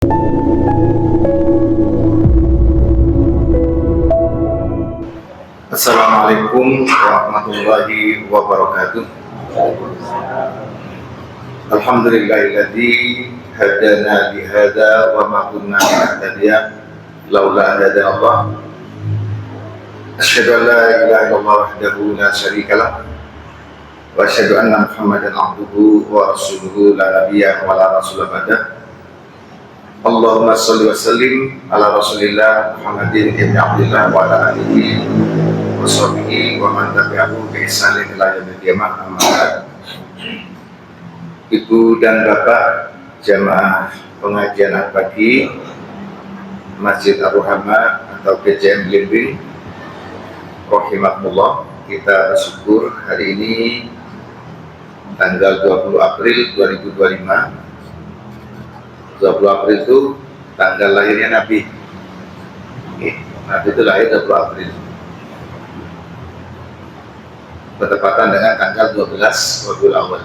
Assalamualaikum warahmatullahi wabarakatuh. Alhamdulillahilladzi hadana lihada wa ma kunna linahtadiya laula an hadana Allah. Asyhadu an la ilaha illallah wahdahu la syarika lah wa asyhadu anna Muhammadan abduhu wa rasuluhu la nabiyya wa la rasula ba'dah. Allahumma sholli wa sallim ala Rasulillah Muhammadin ibn Abdillah wa ala alihi wa sahbihi wa man tabi'ahu bi ihsanin ila yaumil qiyamah. Amma ba'd. Ibu dan Bapak jamaah pengajian pagi Masjid Ar-Rahmah atau PJM Blimbing rahimahullah, kita bersyukur hari ini tanggal 20 April 2025. 20 April itu tanggal lahirnya Nabi. Nabi itu lahir 20 April. Bertepatan dengan tanggal 12 Rabiul Awal.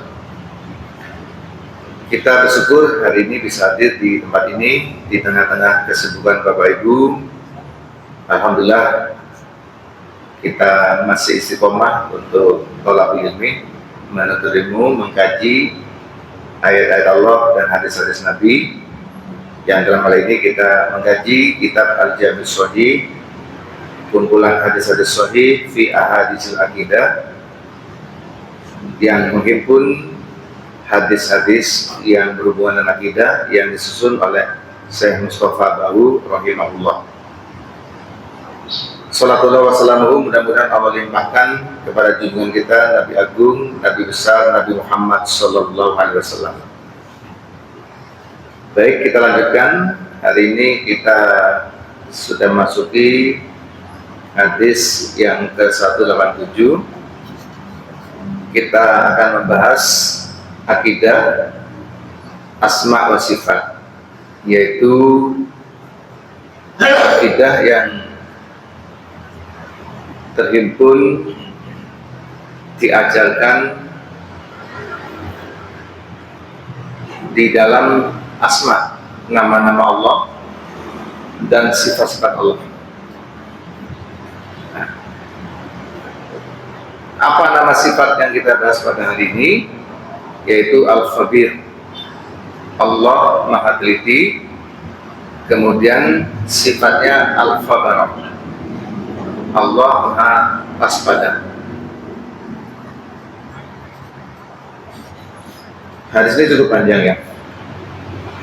Kita bersyukur hari ini bisa hadir di tempat ini di tengah-tengah kesibukan Bapak Ibu. Alhamdulillah kita masih istiqomah untuk thalabul ilmi, menuntut ilmu, mengkaji ayat-ayat Allah dan hadis-hadis Nabi. Yang dalam hal ini kita mengkaji kitab Al-Jami' Shahih, kumpulan hadis-hadis sahih fi ahaditsil aqidah, yang menghimpun hadis-hadis yang berhubungan dengan akidah yang disusun oleh Syekh Mustafa Bahu rahimahullah. Salatullah wassalamuhu, mudah-mudahan Allah limpahkan kepada junjungan kita Nabi Agung, Nabi besar, Nabi Muhammad sallallahu alaihi wasallam. Baik, kita lanjutkan. Hari ini kita sudah masuki hadis yang ke-187. Kita akan membahas akidah asma wa sifat, yaitu akidah yang terhimpun diajarkan di dalam asma, nama-nama Allah dan sifat-sifat Allah. Nah, apa nama sifat yang kita bahas pada hari ini? Yaitu Al-Khabir, Allah Maha Teliti. Kemudian sifatnya Al-Khabar, Allah Maha Waspada. Hadis ini cukup panjang ya.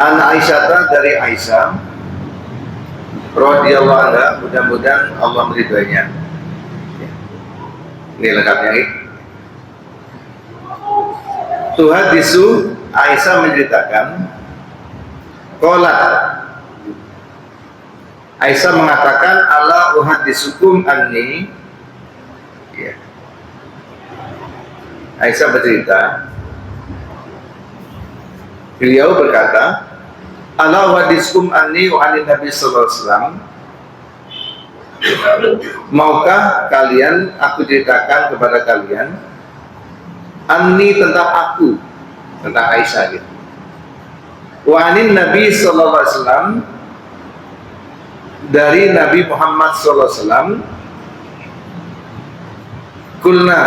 An Aisyah, dari Aisyah radhiyallahu anha, mudah-mudahan Allah meridhoinya. Ini lengkapnya ini. Tuhadisu, Aisyah menceritakan, qala, Aisyah mengatakan, ala uhadisukum anni, ya. Aisyah bercerita, beliau berkata, ala uhadisukum anni wa anin Nabi sallallahu alaihi wasallam, maukah kalian aku ceritakan kepada kalian anni, tentang aku, tentang Aisyah gitu, wa anin Nabi sallallahu alaihi wasallam, dari Nabi Muhammad sallallahu alaihi wasallam. Kulna,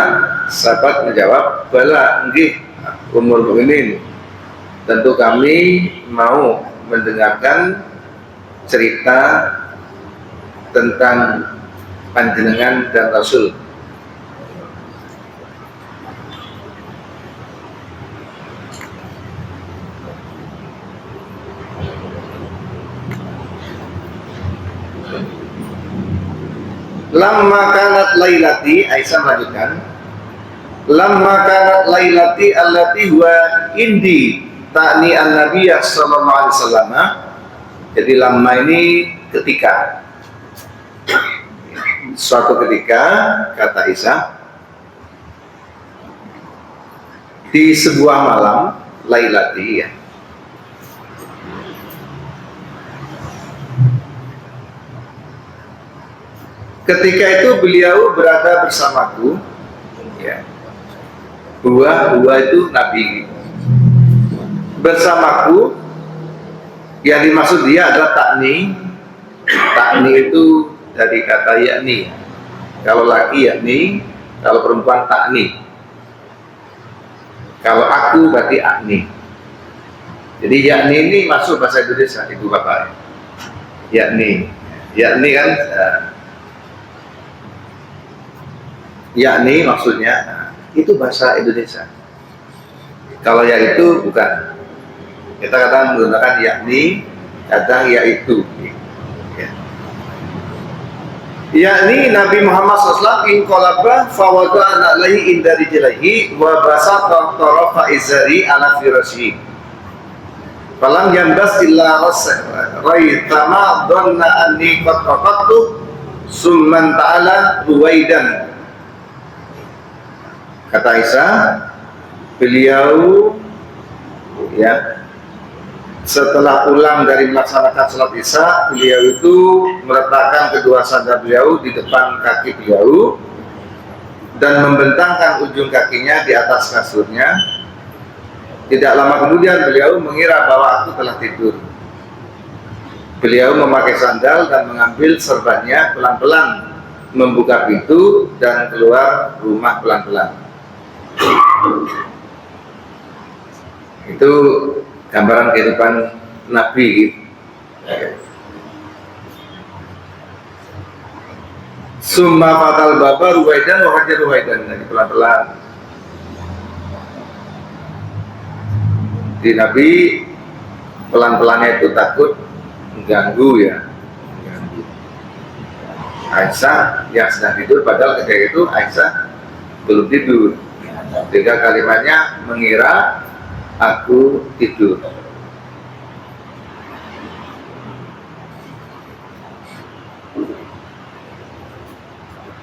sahabat menjawab, bala nggih ummul mukminin, tentu kami mau mendengarkan cerita tentang panjenengan dan Rasul. Lamma kanat lailati, Aisyah melanjutkan, lamma kanat lailati allati huwa indi ta'ni an-nabiyya sallallahu alaihi wasallam. Jadi lamma ini ketika, suatu ketika, kata Aisyah, di sebuah malam, lailati ya, ketika itu beliau berada bersamaku, ya. Huwa itu Nabi, bersamaku Yang dimaksud dia adalah takni. Takni itu dari kata yakni. Kalau laki yakni, kalau perempuan takni. Kalau aku berarti akni. Jadi yakni ini masuk bahasa Indonesia, ibu bapak. Yakni kan yakni maksudnya itu bahasa Indonesia. Kalau ya itu bukan. Kita kadang menggunakan yakni, kadang yaitu. Ya. Yakni Nabi Muhammad SAW inqalaba fawada'na alaihi inda rijlihi wa basata tarafa izari ala firashihi. Falam yambas illa raitama dhanna anni qad raqadtu summan ta'ala ruwaidan. Kata Aisyah, beliau ya setelah pulang dari melaksanakan sholat isya, beliau itu meletakkan kedua sandal beliau di depan kaki beliau dan membentangkan ujung kakinya di atas kasurnya. Tidak lama kemudian beliau mengira bahwa aku telah tidur. Beliau memakai sandal dan mengambil serbannya pelan-pelan, membuka pintu dan keluar rumah pelan-pelan. Itu gambaran kehidupan Nabi. Summa fatal baba ruwaidan wa hajar ruwaidan. Jadi pelan-pelan. Di Nabi pelan-pelannya itu takut mengganggu ya. Aisyah yang sedang tidur, padahal ketika itu Aisyah belum tidur. Tiga kalimatnya mengira aku tidur.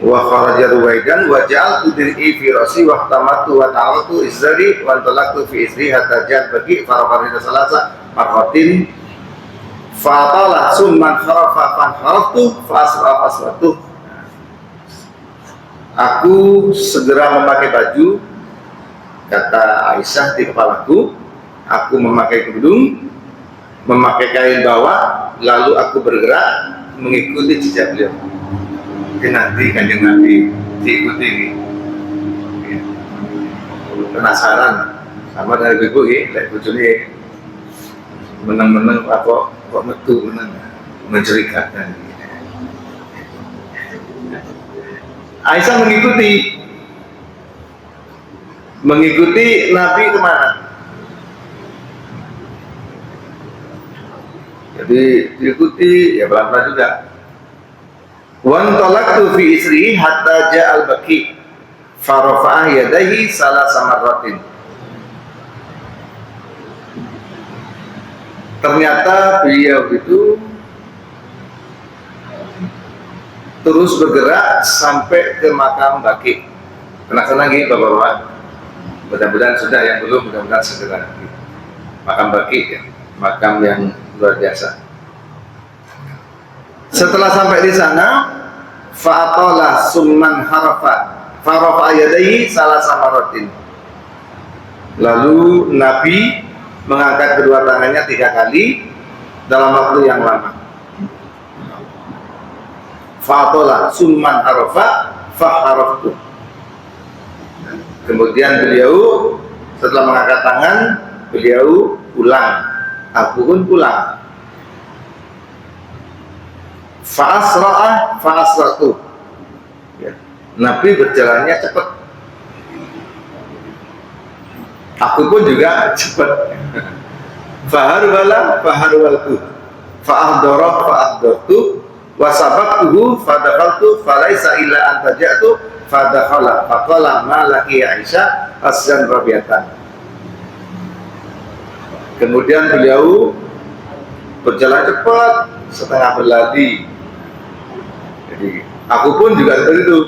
Wa kharaja ruwaidan wa ja'altu dir'i fi rasi wa ihtamatu wa ta'altu izari wa antalaqtu fi izri hatta ja'at bagi faraqarina salasa marhatin fa'atala summan kharafa fanharaftu fa'asra fasratu. Aku segera memakai baju, kata Aisyah di kepalaku. Aku memakai kerudung, memakai kain bawah, lalu aku bergerak mengikuti jejak beliau. Nanti kanjeng Nabi diikuti. Penasaran sama dari ibu lek bojone meneng-meneng apa kok metu meneng mencurigakan. Aisyah mengikuti Nabi kemana? Jadi diikuti ya pelan-pelan juga. Wan talaqtu fi isri hatta ja'al baqi fa rafa'a yadayhi salasa marratin. Ternyata beliau itu terus bergerak sampai ke makam Baqi. Penasaran lagi bapak-bapak? Mudah-mudahan sudah, yang belum mudah-mudahan segera. Makam Baqi ya, makam yang luar biasa. Setelah sampai di sana, fa'atola summan harafa farafa yadayhi salasa marratin. Lalu Nabi mengangkat kedua tangannya 3 kali dalam waktu yang lama. Fa'atola summan harafa faharaftu. Kemudian beliau setelah mengangkat tangan, beliau pulang. Aku pun pulang. Fa'asratu. Ya. Nabi berjalannya cepat. Aku pun juga cepat. Faharwaltu. Fa'ahdartu. Wasabaqtuhu fadakhaltu falaisa illa antajatu fadakhala faqala ma laki Aisyah asjan rabiatan. Kemudian beliau berjalan cepat setengah berlari. Jadi aku pun juga seperti itu.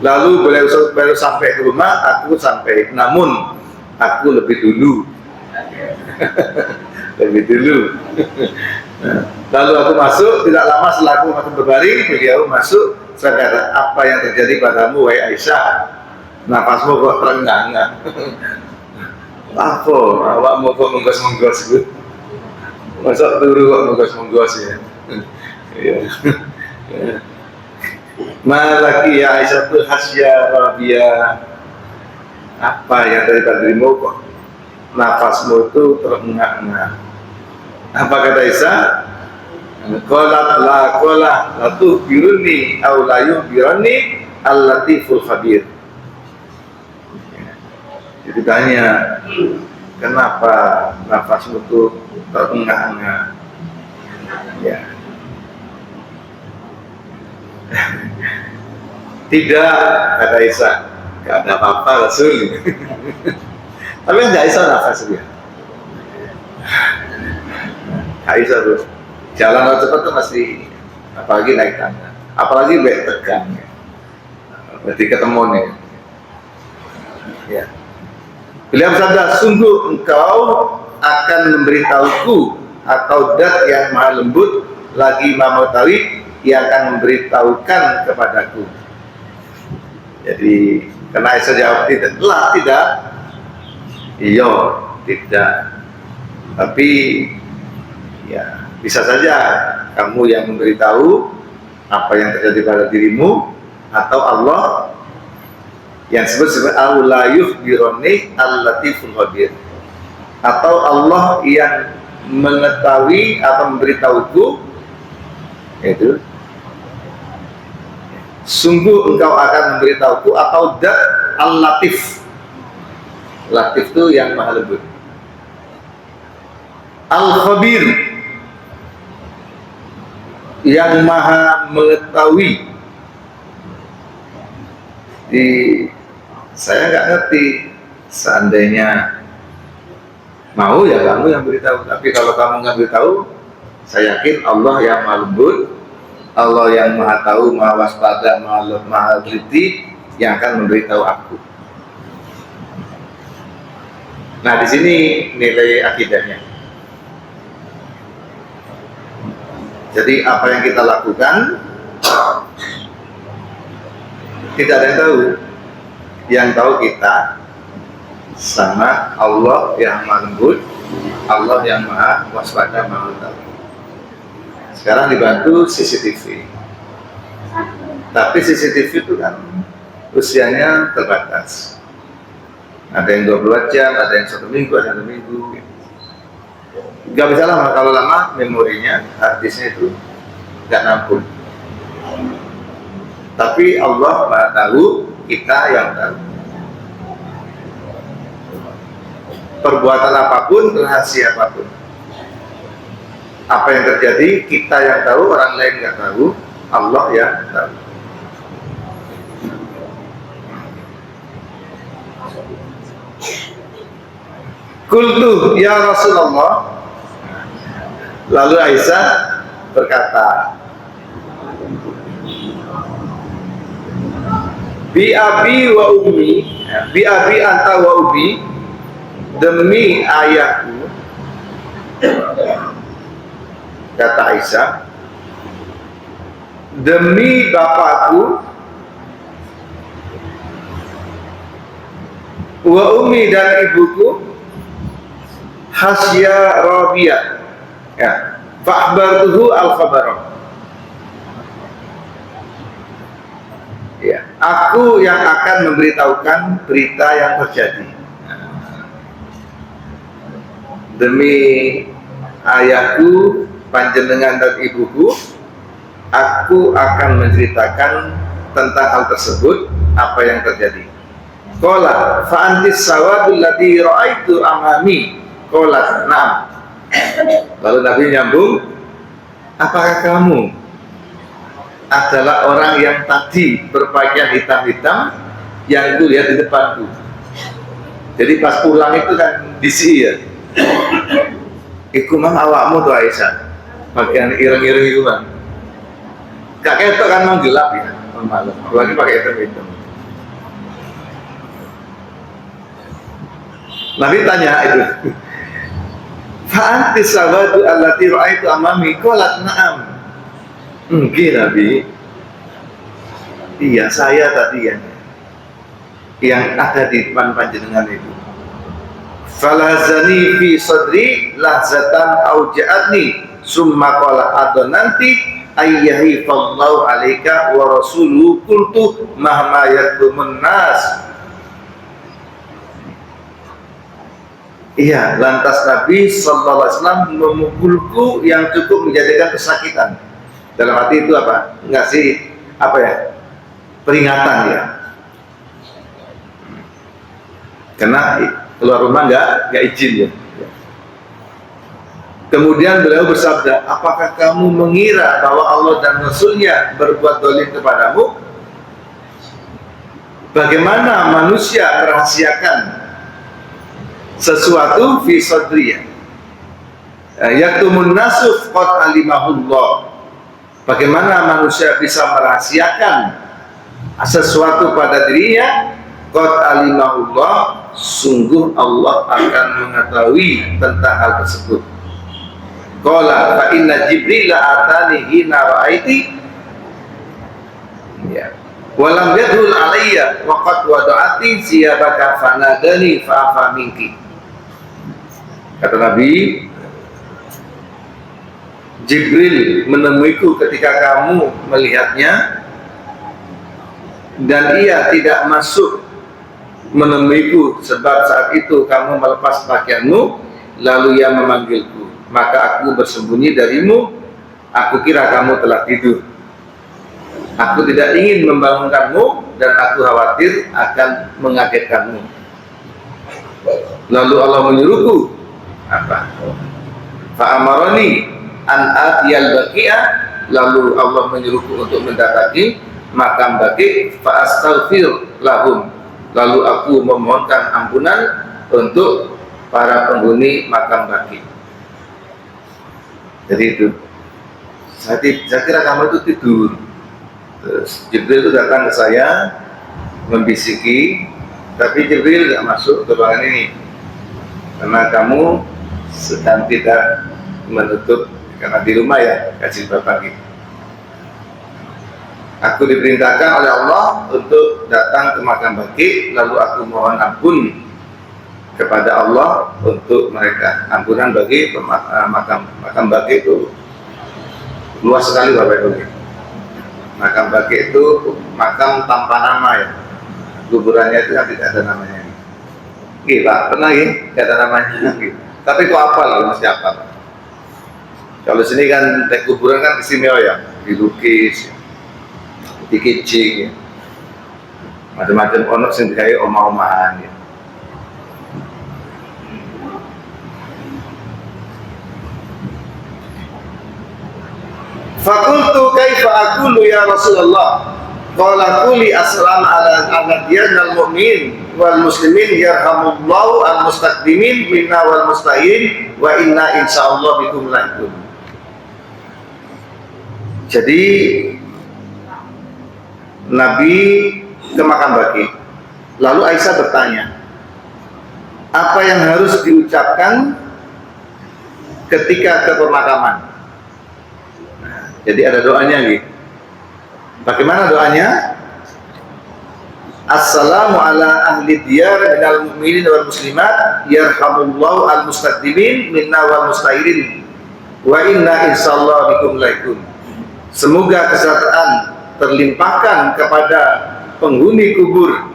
Lalu beliau baru sampai ke rumah, aku sampai, namun aku lebih dulu. Lebih dulu. Lalu aku masuk, tidak lama setelah aku masuk berbaring, beliau masuk. Saya kata, apa yang terjadi padamu, wahai Aisyah? Napasmu kok renggang? Apa? Awakmu kok menggos-menggos gitu? Masa turu kok menggos-menggos ya. Iya. Malaki ya Aisyah tuh hasya Rabia, apa yang dari dirimu kok nafasmu itu terengah-engah. Apa kata Aisyah? Qalat la tukhbiruni aw la yukhbiruni al-latiful khabir. Jadi tanya, kenapa nafasmu itu terengah-engah? Ya. Tidak, kata Aisyah, gak ada apa-apa Rasul. Tapi enggak Aisyah nafas dia. Aisyah tuh jalan cepat tuh masih, apalagi naik tangga, apalagi baik tegang. Berarti ketemu nih. Ya. Beliau bersabda, sungguh engkau akan memberitahuku atau dat yang maha lembut lagi maha mengetahui yang akan memberitahukan kepadaku. Jadi karena Aisyah jawab tidak, tidak. Iya, tidak. Tapi ya bisa saja kamu yang memberitahu apa yang terjadi pada dirimu, atau Allah yang disebut la yukhbiruni al-latiful khabir, atau Allah yang mengetahui atau memberitahuku, yaitu sungguh engkau akan memberitahuku, atau dat al-latif. Latif itu yang maha lembut. Al-khabir yang maha mengetahui. Saya nggak ngerti, seandainya mau ya kamu yang beritahu, tapi kalau kamu nggak beritahu, saya yakin Allah yang maha lembut, Allah yang maha tahu, maha waspada, maha teliti, yang akan memberitahu aku. Nah, di sini nilai akidahnya. Jadi apa yang kita lakukan tidak ada yang tahu. Yang tahu kita sama Allah yang maha lembut, Allah yang maha waspada, maha tahu. Sekarang dibantu CCTV. Tapi CCTV itu kan usianya terbatas. Ada yang 24 jam, ada yang 1 minggu, ada yang 1 minggu. Gak bisa lama, kalau lama memorinya, harddisknya itu gak nampung. Tapi Allah maha tahu, kita yang tahu. Perbuatan apapun, rahasia apapun, apa yang terjadi, kita yang tahu, orang lain nggak tahu, Allah yang tahu. Qultu ya Rasulullah, lalu Aisyah berkata, bi abi wa ummi, bi abi anta wa ummi, demi ayahku, kata Aisyah, demi bapakku, wa ummi dan ibuku, hasya Rabia, ya, fa'akhbartuhu al-khabarah. Ya, aku yang akan memberitahukan berita yang terjadi. Demi ayahku, panjenengan dan ibuku, aku akan menceritakan tentang hal tersebut, apa yang terjadi. Qala fa antis sawadul ladzi ra'aitu amami. Qala na'am. Lalu Nabi nyambung, apakah kamu adalah orang yang tadi berpakaian hitam-hitam yang ku lihat di depanku? Jadi pas pulang itu kan disi ya, iku mang awakmu tuh Aisyah, pakaian ireng-ireng itu kan, kakek itu kan mau gelap ya, malam, apalagi pakai hitam-hitam. Nabi tanya itu, fa'anti sawadu allati ra'aitu amami. Qalat na'am. Mungkin Nabi, iya saya tadi yang ada di depan panjenengan itu. falahzani fi sadri lahzatan auja'atni summa qala adonanti ayyahi fallahu alaika wa rasuluhu qultu mahma yakumun nas. Iya, lantas Nabi sallallahu alaihi wasallam memukulku yang cukup menjadikan kesakitan. Dalam arti itu apa? Ngasih apa ya? Peringatan ya. Karena keluar rumah nggak izin ya. Kemudian beliau bersabda, apakah kamu mengira bahwa Allah dan Rasulnya berbuat dolim kepadamu? Bagaimana manusia merahasiakan sesuatu fi sadriya yaktumun nasu qad alimahullah. Bagaimana manusia bisa merahasiakan sesuatu pada dirinya? Qad alimahullah, sungguh Allah akan mengetahui tentang hal tersebut. Qala fa inna jibril atani hina ra'aiti ya walam yadhul alayya wa qad wada'ati siyabaka fanadani fa'afa minki. Kata Nabi, Jibril menemuiku ketika kamu melihatnya, dan ia tidak masuk menemuiku sebab saat itu kamu melepas pakaianmu, lalu ia memanggilku, maka aku bersembunyi darimu, aku kira kamu telah tidur. Aku tidak ingin membangunkanmu dan aku khawatir akan mengagetkanmu. Lalu Allah menyuruhku apa? Fa'amaroni an atiyal baqi'ah, lalu Allah menyuruhku untuk mendatangi makam baqi' fa'astaghfir lahum, lalu aku memohonkan ampunan untuk para penghuni makam baqi'. Jadi itu saya kira kamu itu tidur. Terus Jibril itu datang ke saya membisiki, tapi Jibril tidak masuk ke ruangan ini karena kamu sedang tidak menutup, karena di rumah ya kasih pagi. Aku diperintahkan oleh Allah untuk datang ke makam baqi', lalu aku mohon ampun kepada Allah untuk mereka. Ampunan bagi makam baqi' itu luas sekali Bapak Ibu. Makam baqi' itu makam tanpa nama ya. Kuburannya itu kan tidak ada namanya. Gila, pernah ya? Tidak ada namanya. Tapi kok hafal, masih hafal. Kalau sini kan kuburan kan istimewa ya, dilukis, dikicing, ya. Macam-macam ono sing digawe omah-omahan ya. Fakultu kaifa aqulu ya Rasulullah? Qala quli assalam ala al mu'min wal muslimin yarhamullahu al mustaqdimin minna wal mustahin wa inna insyaallah bikum lahiqun. Jadi Nabi ke makam baqi'. Lalu Aisyah bertanya, apa yang harus diucapkan ketika ke pemakaman? Nah, jadi ada doanya gitu. Bagaimana doanya? Assalamu ala ahli diyar minal mu'minin wal muslimat yarhamullahu al mustaqdimin minna wal mustahirin wa inna insyaallah bikum lahiqun. Semoga kesejahteraan terlimpahkan kepada penghuni kubur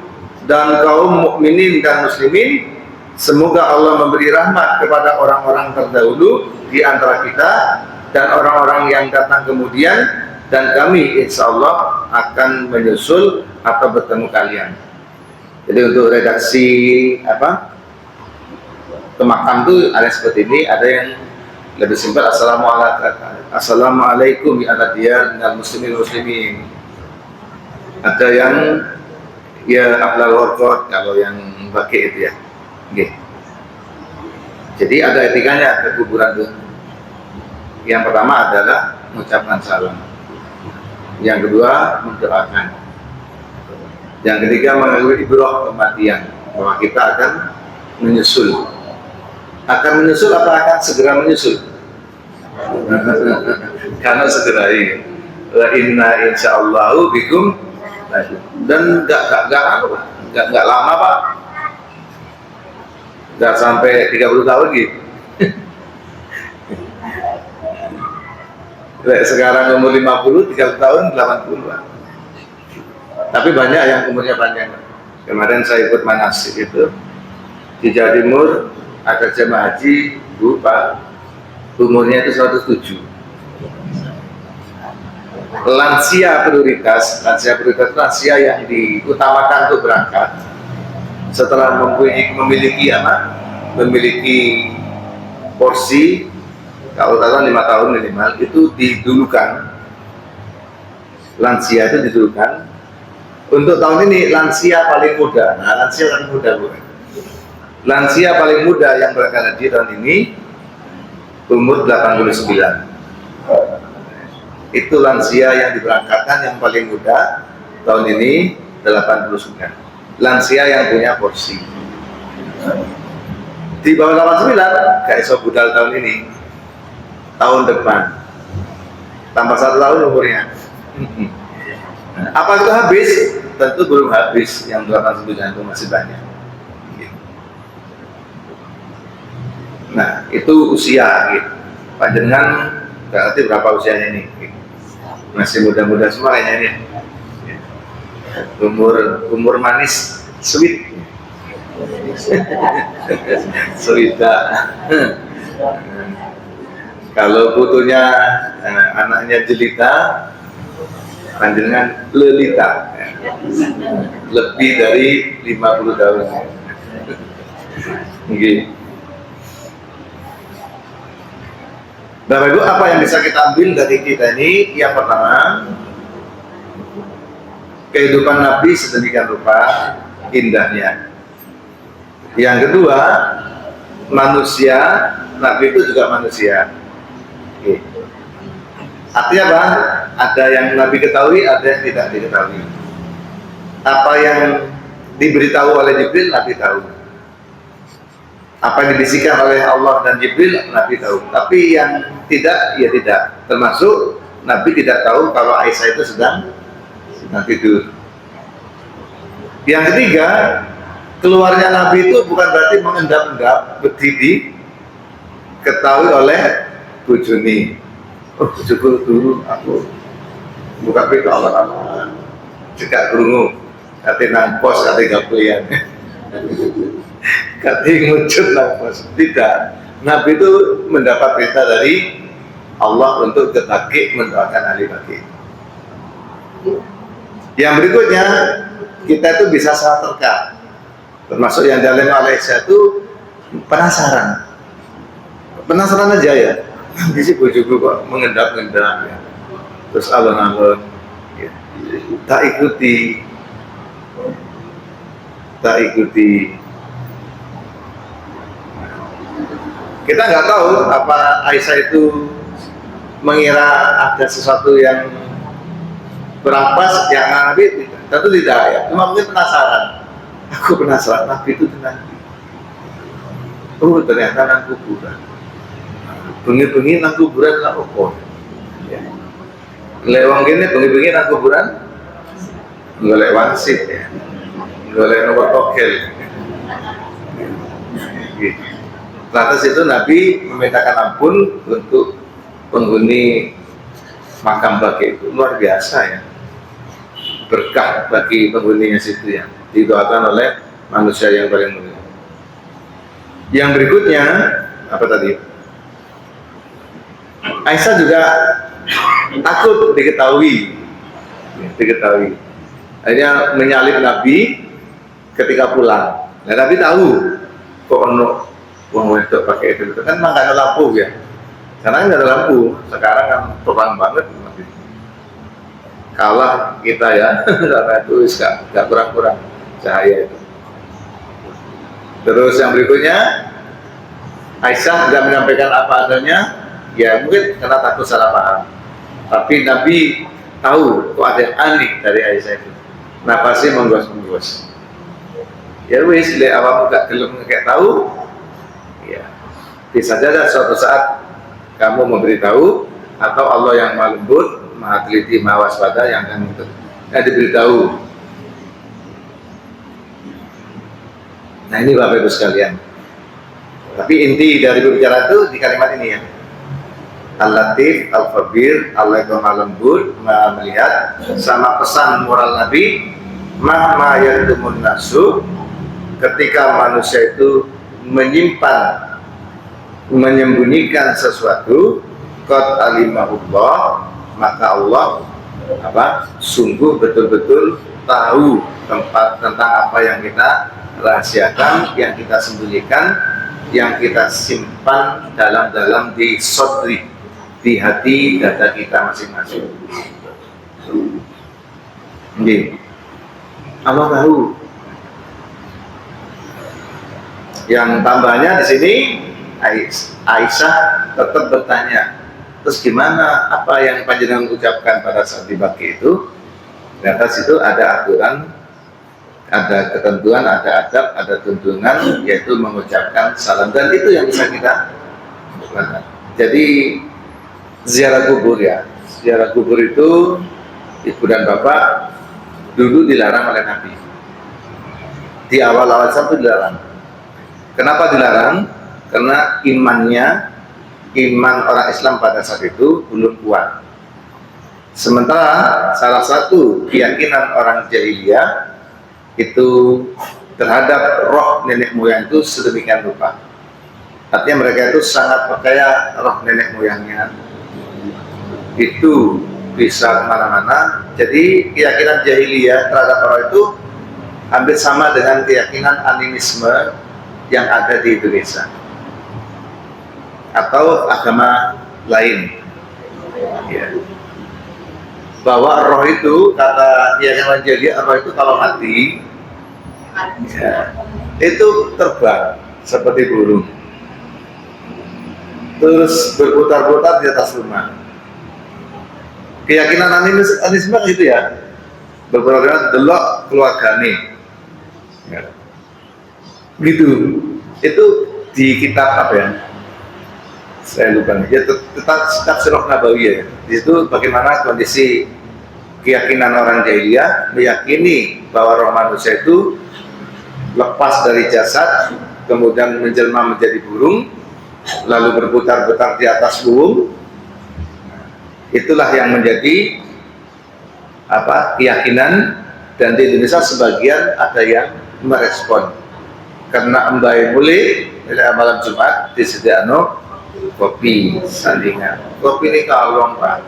dan kaum mukminin dan muslimin. Semoga Allah memberi rahmat kepada orang-orang terdahulu di antara kita dan orang-orang yang datang kemudian, dan kami insya Allah akan menyusul atau bertemu kalian. Jadi untuk redaksi apa ke makam itu ada seperti ini, ada yang lebih simpel, assalamualaikum ya ala diyar minal muslimin. Ada yang ya ahlal warqat, kalau yang baqi' itu ya. Okay. Jadi ada etikanya ke kuburan itu. Yang pertama adalah mengucapkan salam. Yang kedua mendoakan. Yang ketiga mengakui ibrah kematian, bahwa kita akan menyusul. Akan menyusul apa akan segera menyusul? Karena segera ini. Wa inna insyaallahu bikum, dan enggak lama Pak. Nggak sampai 30 tahun gitu. Sekarang umur 50, 30 tahun, 80 lah. Tapi banyak yang umurnya panjang. Kemarin saya ikut manasik itu di Jawa Timur, ada jemaah haji, Bu, Pak, umurnya itu 107. Lansia prioritas lansia yang diutamakan untuk berangkat setelah memiliki porsi, kalau katakan 5 tahun minimal, itu didulukan. Lansia itu didulukan. Untuk tahun ini lansia paling muda. Nah, lansia paling muda, Bu. Lansia paling muda yang berangkat haji tahun ini umur 89. Itu lansia yang diberangkatkan yang paling muda tahun ini 89. Lansia yang punya porsi. Di bawah 89 gak iso budal tahun ini. Tahun depan tambah 1 tahun umurnya. Apa itu habis? Tentu belum habis. Yang 89 itu masih banyak. Nah, itu usia gitu. Panjenengan berarti berapa usianya ini? Masih muda-muda semua kayaknya ini. Umur manis, sweet. Sweet. Kalau putunya anaknya jelita, panjenengan lelita, lebih dari 50 tahun. Gitu. Bapak Ibu, apa yang bisa kita ambil dari kita ini? Yang pertama, kehidupan Nabi sedemikian rupa indahnya. Yang kedua, manusia, Nabi itu juga manusia. Oke. Artinya apa? Ada yang Nabi ketahui, ada yang tidak diketahui. Apa yang diberitahu oleh Jibril, Nabi tahu. Apa yang dibisikkan oleh Allah dan Jibril, Nabi tahu. Tapi yang tidak, ya tidak. Termasuk Nabi tidak tahu kalau Aisyah itu sedang tidur. Yang ketiga, keluarnya Nabi itu bukan berarti mengendap-endap, berdiri, ketahui oleh bujuni. Oh, cukup dulu aku buka pintu Allah, cekak kerungu, kati nampos, kati gaplian, kati ngucut nampos. Tidak, Nabi itu mendapat perintah dari Allah untuk ketaki mendoakan ahli baki. Yang berikutnya, kita itu bisa salah terka, termasuk yang dalam Malaysia itu penasaran aja ya. Di sini bojoku kok mengendap-endap ya. Terus alon-alon ya. Tak ikuti. Kita nggak tahu apa Aisyah itu mengira ada sesuatu yang kurang pas yang Nabi, tentu tidak ya. Cuma mungkin penasaran. Aku penasaran, Nabi itu tenang. Oh, ternyata nang kuburan. Bengi-bengi nang kuburan lah opo. Ya. Lewang gini bengi-bengi nang kuburan golek wangsit ya. Golek nomor togel. Gitu. Lantas itu Nabi memintakan ampun untuk penghuni makam baki itu. Luar biasa ya. Berkah bagi penghuninya situ ya. Didoakan oleh manusia yang paling mulia. Yang berikutnya apa tadi? Aisyah juga takut diketahui. Akhirnya menyalip Nabi ketika pulang. Nah, Nabi tahu kok ono wong wedok pakai itu kan memang nggak ada lampu ya. Karena nggak ada lampu. Sekarang kan terang banget. Kalah kita ya, karena itu nggak kurang-kurang cahaya itu. Terus yang berikutnya, Aisyah tidak menyampaikan apa adanya, ya mungkin karena takut salah paham. Tapi Nabi tahu kok ada yang aneh dari Aisyah itu. Napasnya menggos-menggos. Ya wis, lihat awakmu gak gelem kayak tahu, ya bisa saja suatu saat kamu memberitahu atau Allah yang maha lembut, maha teliti, maha waspada yang akan diberitahu. Nah ini Bapak Ibu sekalian, Tapi inti dari berbicara itu di kalimat ini ya. Al-Latif, Al-Khabir, Allah itu maha lembut, maha melihat. Sama pesan moral Nabi, mahma yantumun nasu, ketika manusia itu menyimpan, menyembunyikan sesuatu, qad alimahullah, maka Allah sungguh betul-betul tahu tempat tentang apa yang kita rahasiakan, yang kita sembunyikan, yang kita simpan dalam-dalam di sodri, di hati dada kita masing-masing. Allah tahu. Yang tambahnya di sini Aisyah tetap bertanya, terus gimana apa yang panjenengan ucapkan pada saat dibagi itu? Di atas itu ada aturan, ada ketentuan, ada adab, ada tuntunan, yaitu mengucapkan salam, dan itu yang bisa kita lakukan. Jadi ziarah kubur ya, ziarah kubur itu ibu dan bapak dulu dilarang oleh Nabi. Di awal-awal satu dilarang. Kenapa dilarang? Karena iman orang Islam pada saat itu belum kuat. Sementara salah satu keyakinan orang jahiliyah itu terhadap roh nenek moyang itu sedemikian rupa. Artinya mereka itu sangat percaya roh nenek moyangnya itu bisa kemana-mana. Jadi keyakinan jahiliyah terhadap roh itu hampir sama dengan keyakinan animisme yang ada di Indonesia atau agama lain ya. Bahwa roh itu, kata keyakinan jahiliyah, roh itu kalau mati ya, itu terbang seperti burung, terus berputar-putar di atas rumah. Keyakinan animisme gitu ya, berputar-putar delok keluargane ya. Gitu. Itu di kitab apa ya? Saya lupa nih. Ya, tentang Tafsir Nabawiyah ya. Itu bagaimana kondisi keyakinan orang jahiliyah meyakini bahwa roh manusia itu lepas dari jasad, kemudian menjelma menjadi burung, lalu berputar-putar di atas bumi. Itulah yang menjadi keyakinan, dan di Indonesia sebagian ada yang merespon. Karena Mbak Muli malam Jumat disediakan kopi sandingan. Kopi ini kalong Pak,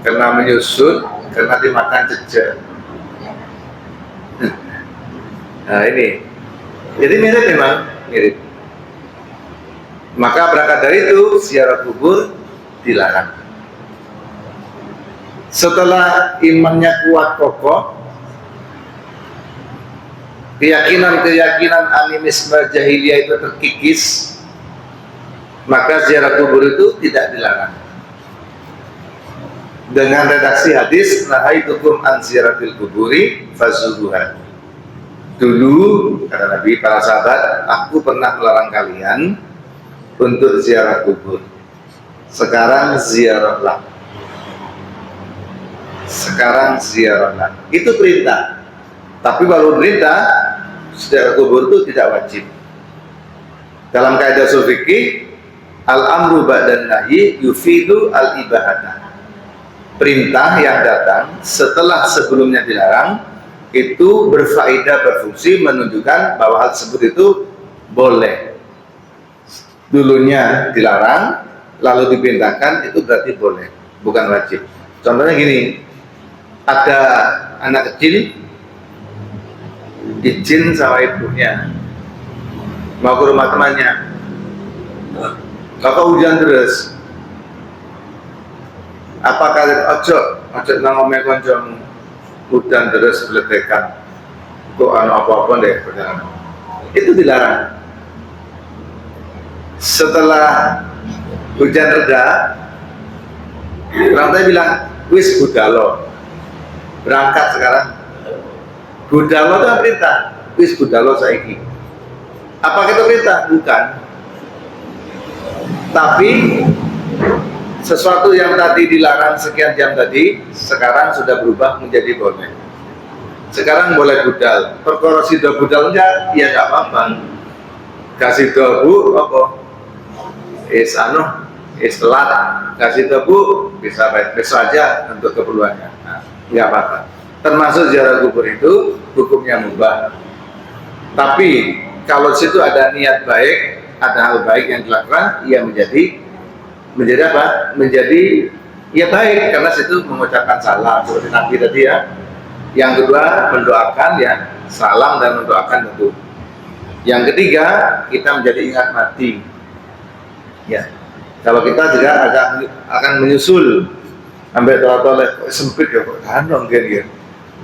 karena menyusut, karena dimakan jejak. Nah ini, jadi mirip, memang mirip. Maka berangkat dari itu ziarah kubur dilarang. Setelah imannya kuat kokoh, keyakinan-keyakinan animisme jahiliyah itu terkikis, maka ziarah kubur itu tidak dilarang. Dengan redaksi hadis, nahaitukum an ziyaratil kuburi fazuruha. Dulu kata Nabi, para sahabat, aku pernah melarang kalian untuk ziarah kubur. Sekarang ziarahlah. Sekarang ziarahlah. Itu perintah. Tapi baru perintah, ziarah kubur itu tidak wajib. Dalam kaidah ushul fikih, al-amru ba'dan nahyi yufidu al-ibahata. Perintah yang datang setelah sebelumnya dilarang itu berfaedah, berfungsi menunjukkan bahwa hal tersebut itu boleh. Dulunya dilarang, lalu diperintahkan, itu berarti boleh, bukan wajib. Contohnya gini, ada anak kecil izin sama ibunya mau ke rumah temannya, kakak hujan terus, apakah ojo nang omeh koncomu hujan terus beledekan kok apa-apa deh perjalanan, itu dilarang. Setelah hujan reda, orang tua bilang wis budalo, berangkat sekarang. Budalo itu perintah, wis budalo saiki. Apa kita perintah? Bukan. Tapi sesuatu yang tadi dilarang sekian jam tadi, sekarang sudah berubah menjadi boleh. Sekarang boleh budal. Perkara sudah budal enggak? Ya nggak apa-apa. kasih tahu Bu apa telat, kasih tahu Bu bisa besok aja untuk keperluannya, nah, nggak apa-apa. Termasuk ziarah kubur itu hukumnya mubah. Tapi kalau situ ada niat baik, ada hal baik yang dilakukan, ia menjadi apa? Menjadi ya baik, karena situ mengucapkan salam seperti Nabi tadi ya. Yang kedua mendoakan ya, salam dan mendoakan tentu. Yang ketiga kita menjadi ingat mati. Ya, kalau kita juga akan menyusul sampai tolak-tolak sempit ya, kok kanong kan.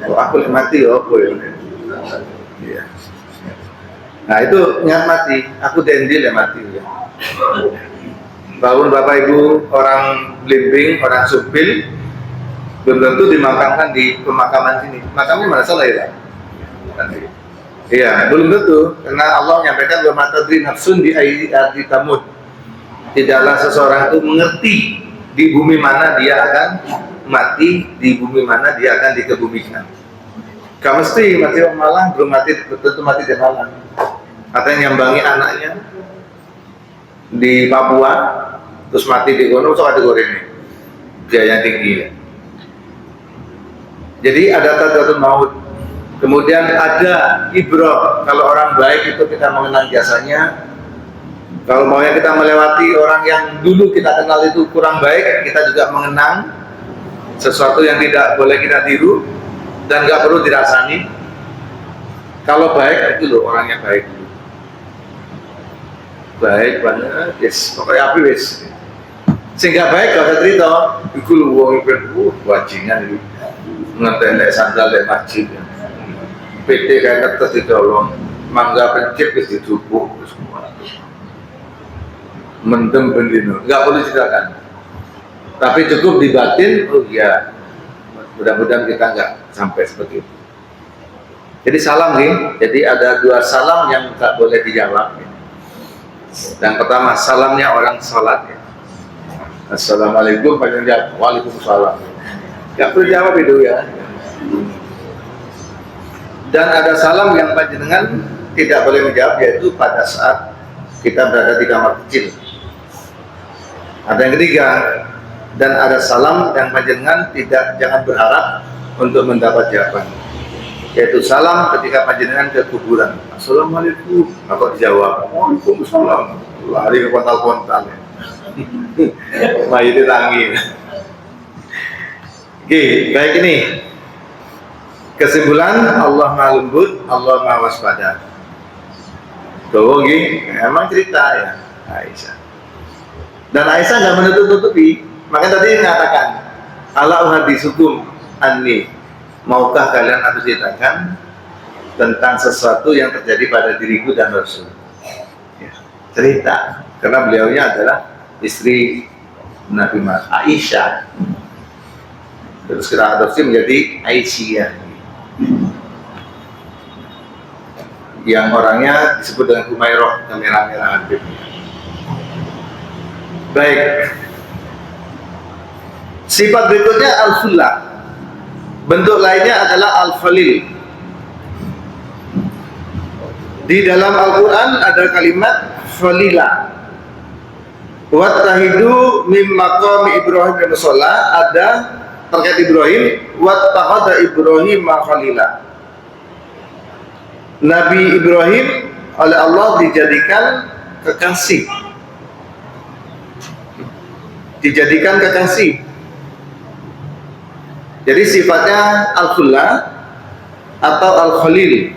Kalau aku mati ya apa ya? Ya. Nah itu ingat mati, aku dendil ya mati ya. Bangun Bapak Ibu orang Blimbing, orang Supil, belum tentu dimakamkan di pemakaman sini. Makamnya mana salah ya? Iya, belum tentu, karena Allah menyampaikan bahwa matadri nafsun di ardi tamut. Tidaklah seseorang itu mengerti di bumi mana dia akan mati, di bumi mana dia akan dikebumikan. Gak mesti mati di Malang, belum mati tentu mati di Malang. Ada yang nyambangi anaknya di Papua, terus mati di Gunung, so ada ini biaya tinggi ya. Jadi ada tadatul maut. Kemudian ada ibrah, kalau orang baik itu kita mengenang jasanya. Kalau maunya kita melewati orang yang dulu kita kenal itu kurang baik, kita juga mengenang sesuatu yang tidak boleh kita tiru dan nggak perlu dirasani. Kalau baik itu loh orangnya baik, baik banget, yes, pokoknya api wis. Sehingga baik gak ada cerita, itu lu wong itu wajingan itu, ngetelek sandal lek masjid, PT kayak kertas ditolong, mangga pencet wis didubuk, mendem bendino, nggak perlu ceritakan. Tapi cukup dibatin, oh iya, mudah-mudahan kita nggak sampai seperti itu. Jadi salam nih, jadi ada dua salam yang nggak boleh dijawab. Yang pertama salamnya orang sholat ya. Assalamualaikum, panjang jawab, waalaikumsalam. Nggak perlu jawab itu ya. Dan ada salam yang panjenengan tidak boleh menjawab, yaitu pada saat kita berada di kamar kecil. Ada yang ketiga, dan ada salam yang panjenengan jangan berharap untuk mendapat jawaban, yaitu salam ketika panjenengan ke kuburan. Assalamualaikum, maka dijawab waalaikumsalam, lari ke kontal-kontal ya. Mayit tangi. Oke, baik, ini kesimpulan, Allah Maha Lembut, Allah Maha Waspada. Tuh, emang cerita ya Aisyah. Dan Aisyah nggak menutup-nutupi. Makanya tadi mengatakan, ala uhaditsukum anni, maukah kalian aku ceritakan tentang sesuatu yang terjadi pada diriku dan Rasul. Ya, cerita, karena beliaunya adalah istri Nabi Aisyah. Terus kita adopsi menjadi Aisyah, yang orangnya disebut dengan Humairah, merah-merah Habib. Baik, sifat berikutnya al-fullah. Bentuk lainnya adalah al-falil. Di dalam Al-Quran ada kalimat falila. Wattahidu mim maqami Ibrahim bin Musalla, ada terkait Ibrahim. Wattahada Ibrahim khalila. Nabi Ibrahim oleh Allah dijadikan kekasih. Dijadikan kekasih. Jadi sifatnya al-khullah atau al-khalil.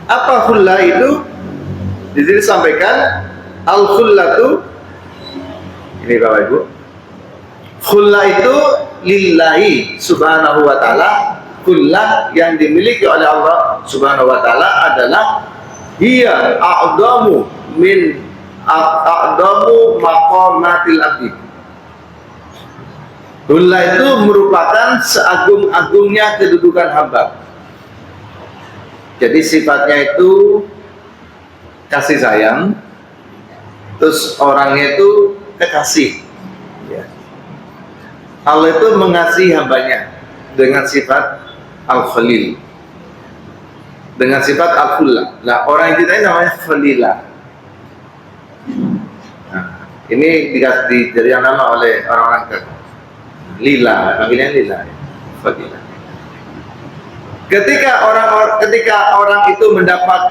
Apa khullah itu? Di sini disampaikan al-khullatu, ini Bapak Ibu, khullah itu lillahi subhanahu wa ta'ala. Khullah yang dimiliki oleh Allah subhanahu wa ta'ala adalah hiya a'damu min a'damu maqamatil abdi. Khullah itu merupakan seagung-agungnya kedudukan hamba. Jadi sifatnya itu kasih sayang, terus orangnya itu kekasih. Allah itu mengasihi hambanya dengan sifat al-khalil, dengan sifat al-khullah. Nah, orang yang kita ini namanya khalilah. Ini diberi nama oleh orang-orang ke lila, panggilan lila, fadilah. Ketika orang itu mendapat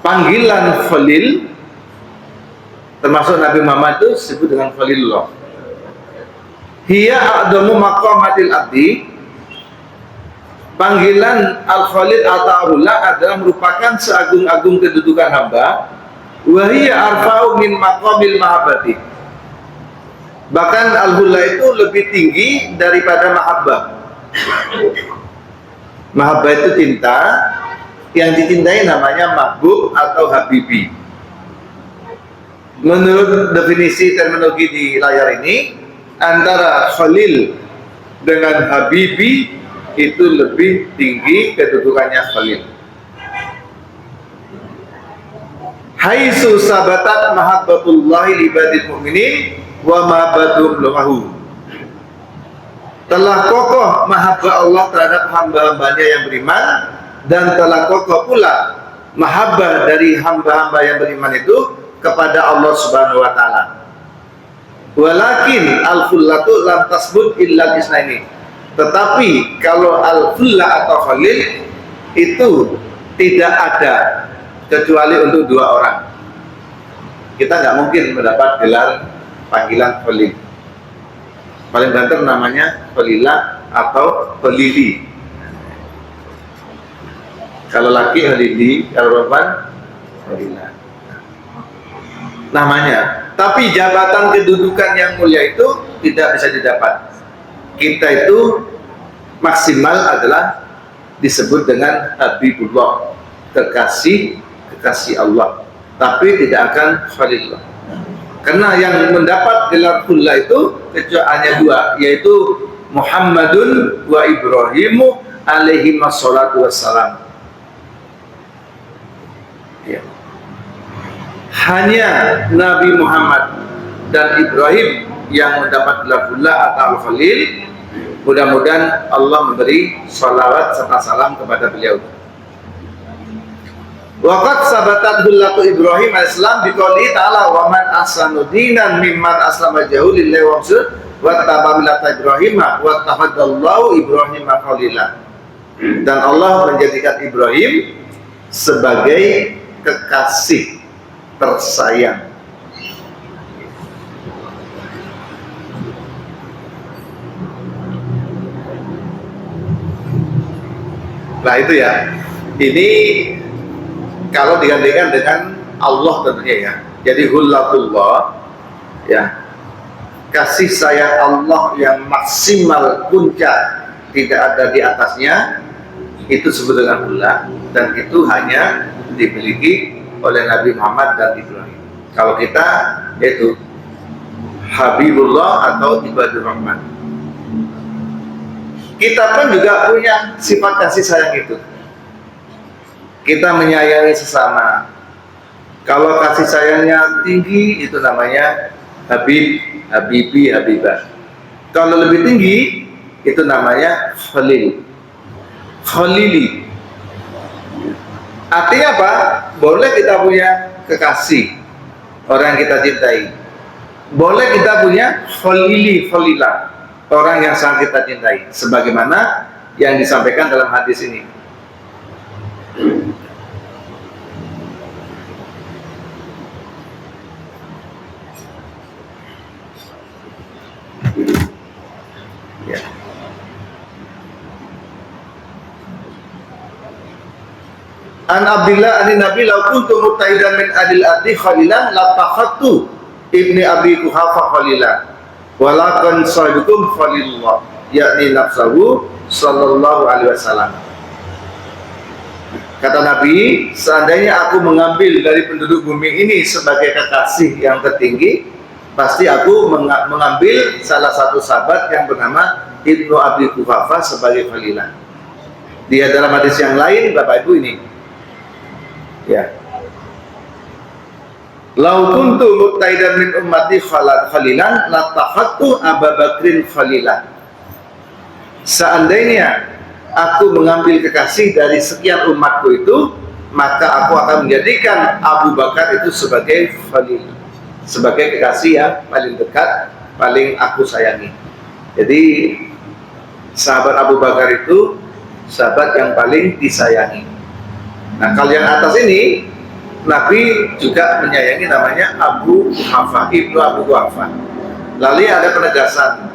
panggilan Khalil, termasuk Nabi Muhammad itu disebut dengan Khalilullah. Hiya a'damu maqamatil abdi. Panggilan Al-Khalil At-Ta'arullah adalah merupakan seagung-agung kedudukan hamba. Wa hiya arfa'u min maqamil mahabbati. Bahkan Al-Hulla itu lebih tinggi daripada mahabbah. Mahabbah itu cinta, yang dicintai namanya mahbub atau habibi. Menurut definisi terminologi di layar ini, antara Khalil dengan habibi itu lebih tinggi kedudukannya Khalil. Haitsu sabatat mahabbatullahi libadil mu'minin wa mahabbatum lahu. Telah kokoh mahabbah Allah terhadap hamba-hambanya yang beriman, dan telah kokoh pula mahabbah dari hamba-hamba yang beriman itu kepada Allah Subhanahu wa taala. Walakin al-khullatu lam tasbut illa isnaini. Tetapi kalau al-khullah atau Khalil itu tidak ada kecuali untuk dua orang. Kita nggak mungkin mendapat gelar panggilan Khalil. Paling banter namanya Khalilah atau Khalili. Kalau laki Khalili, kalau perempuan Khalilah namanya. Tapi jabatan kedudukan yang mulia itu tidak bisa didapat. Kita itu maksimal adalah disebut dengan Habibullah, kekasih Allah, tapi tidak akan Khalilullah. Karena yang mendapat gelar Khullah itu hanya dua, yaitu Muhammadun wa Ibrahimu alaihi wassalatu wassalam. Ya. Hanya Nabi Muhammad dan Ibrahim yang mendapat gelar Khullah atau Al-Khalil. Mudah-mudahan Allah memberi salawat serta salam kepada beliau. Waqad sabatat hullatu Ibrahim alaihissalam biqouli ta'ala wa man ahsanu dinan mimman aslama wajhahu lillahi wa tabi'a millata Ibrahim wa tahaddallahu Ibrahim khalila. Dan Allah menjadikan Ibrahim sebagai kekasih tersayang. Nah itu ya, ini kalau digantikan dengan Allah tentunya ya. Jadi hullatullah ya, kasih sayang Allah yang maksimal puncak, tidak ada di atasnya, itu disebut dengan hullah, dan itu hanya dimiliki oleh Nabi Muhammad dan Ibrahim. Kalau kita yaitu Habibullah atau Ibadur Rahman. Kita pun juga punya sifat kasih sayang itu. Kita menyayangi sesama. Kalau kasih sayangnya tinggi, itu namanya Habib, Habibi, Habibah. Kalau lebih tinggi, itu namanya Khalil, Khalili. Artinya apa? Boleh kita punya kekasih, orang yang kita cintai. Boleh kita punya Khalili, Khalilah, orang yang sangat kita cintai. Sebagaimana yang disampaikan dalam hadis ini. Ya. An Abdillah an Nabi law kuntu mutaidan min adil ardi khalilan la takhattu ibni Abi Quhafa khalilan walakin sahibukum khalilullah yakni nafsahu sallallahu alaihi wasallam. Kata Nabi, seandainya aku mengambil dari penduduk bumi ini sebagai kekasih yang tertinggi, pasti aku mengambil salah satu sahabat yang bernama Ibnu Abi Quhafa sebagai khalilah. Dia dalam hadis yang lain, Bapak Ibu ini, ya, lau kuntu muttaidan min ummati khalilan la takhattu Abu Bakrin khalilah. Seandainya aku mengambil kekasih dari sekian umatku itu, maka aku akan menjadikan Abu Bakar itu sebagai khalil, sebagai kekasih yang paling dekat, paling aku sayangi. Jadi sahabat Abu Bakar itu sahabat yang paling disayangi. Nah, kalau yang atas ini Nabi juga menyayangi, namanya Abu Quhafah, Ibnu Abu Quhafah. Lalu ada penegasan.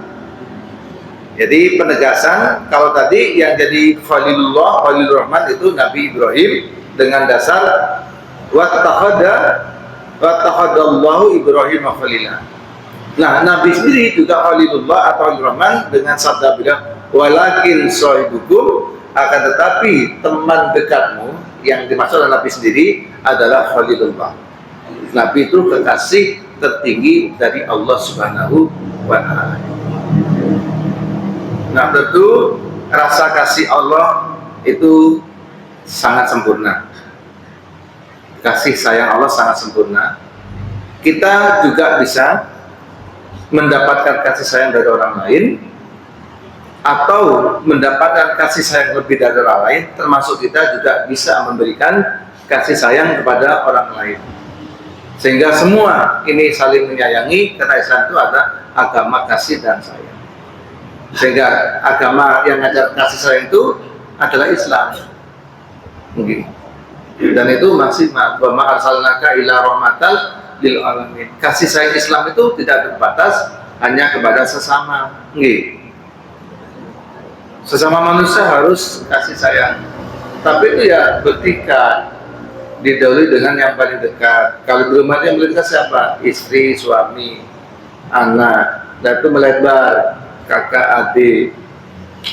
Jadi penegasan, kalau tadi yang jadi Khalilullah, Khalilur Rahman itu Nabi Ibrahim dengan dasar wattakhadallahu Ibrahim khalila. Nah, Nabi sendiri juga Khalilullah atau Khalilur Rahman dengan sabda beliau, walakin sahibukum, akan tetapi teman dekatmu yang dimaksud oleh Nabi sendiri adalah Khalilullah. Nabi itu kekasih tertinggi dari Allah Subhanahu wa Ta'ala. Nah, tentu rasa kasih Allah itu sangat sempurna. Kasih sayang Allah sangat sempurna. Kita juga bisa mendapatkan kasih sayang dari orang lain, atau mendapatkan kasih sayang lebih dari orang lain, termasuk kita juga bisa memberikan kasih sayang kepada orang lain. Sehingga semua ini saling menyayangi, karena Islam itu ada agama kasih dan sayang. Sehingga agama yang ngajar kasih sayang itu adalah Islam. Dan itu masih wa arsalnaka ila rahmatal lil alamin. Kasih sayang Islam itu tidak terbatas hanya kepada sesama. Sesama manusia harus kasih sayang. Tapi itu ya bertikat, didahului dengan yang paling dekat. Kalau belum ada yang paling dekat siapa? Istri, suami, anak. Dan itu melebar, kakak, adik,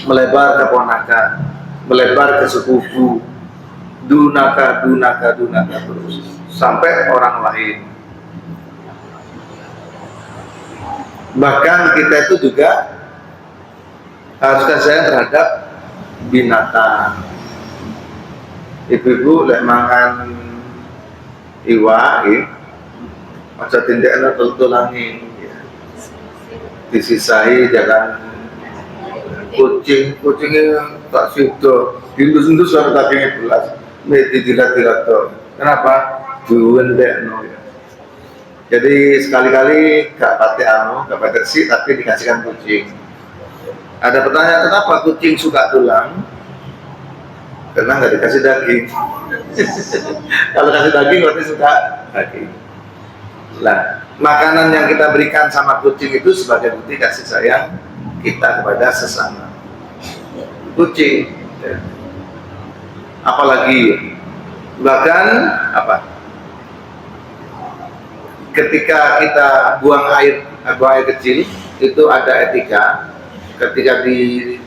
melebar ke ponakan, melebar ke sepupu, dunaka terus sampai orang lain. Bahkan kita itu juga harus kasih sayang terhadap binatang. Ibu-ibu lek mangan iwak, aja tindekna tulangi, disisahi jangan kucingnya tak sido, dindus-indus suara dagingnya belas, mesti dilat-dilat tuh. Kenapa? Duwendekno ya. Jadi sekali-kali gak pati sih, tapi dikasihkan kucing. Ada pertanyaan, kenapa kucing suka tulang? Karena nggak dikasih daging. Kalau kasih daging berarti suka daging. Nah, makanan yang kita berikan sama kucing itu sebagai bukti kasih sayang kita kepada sesama kucing. Apalagi bahkan apa? Ketika kita buang air kecil itu ada etika. Ketika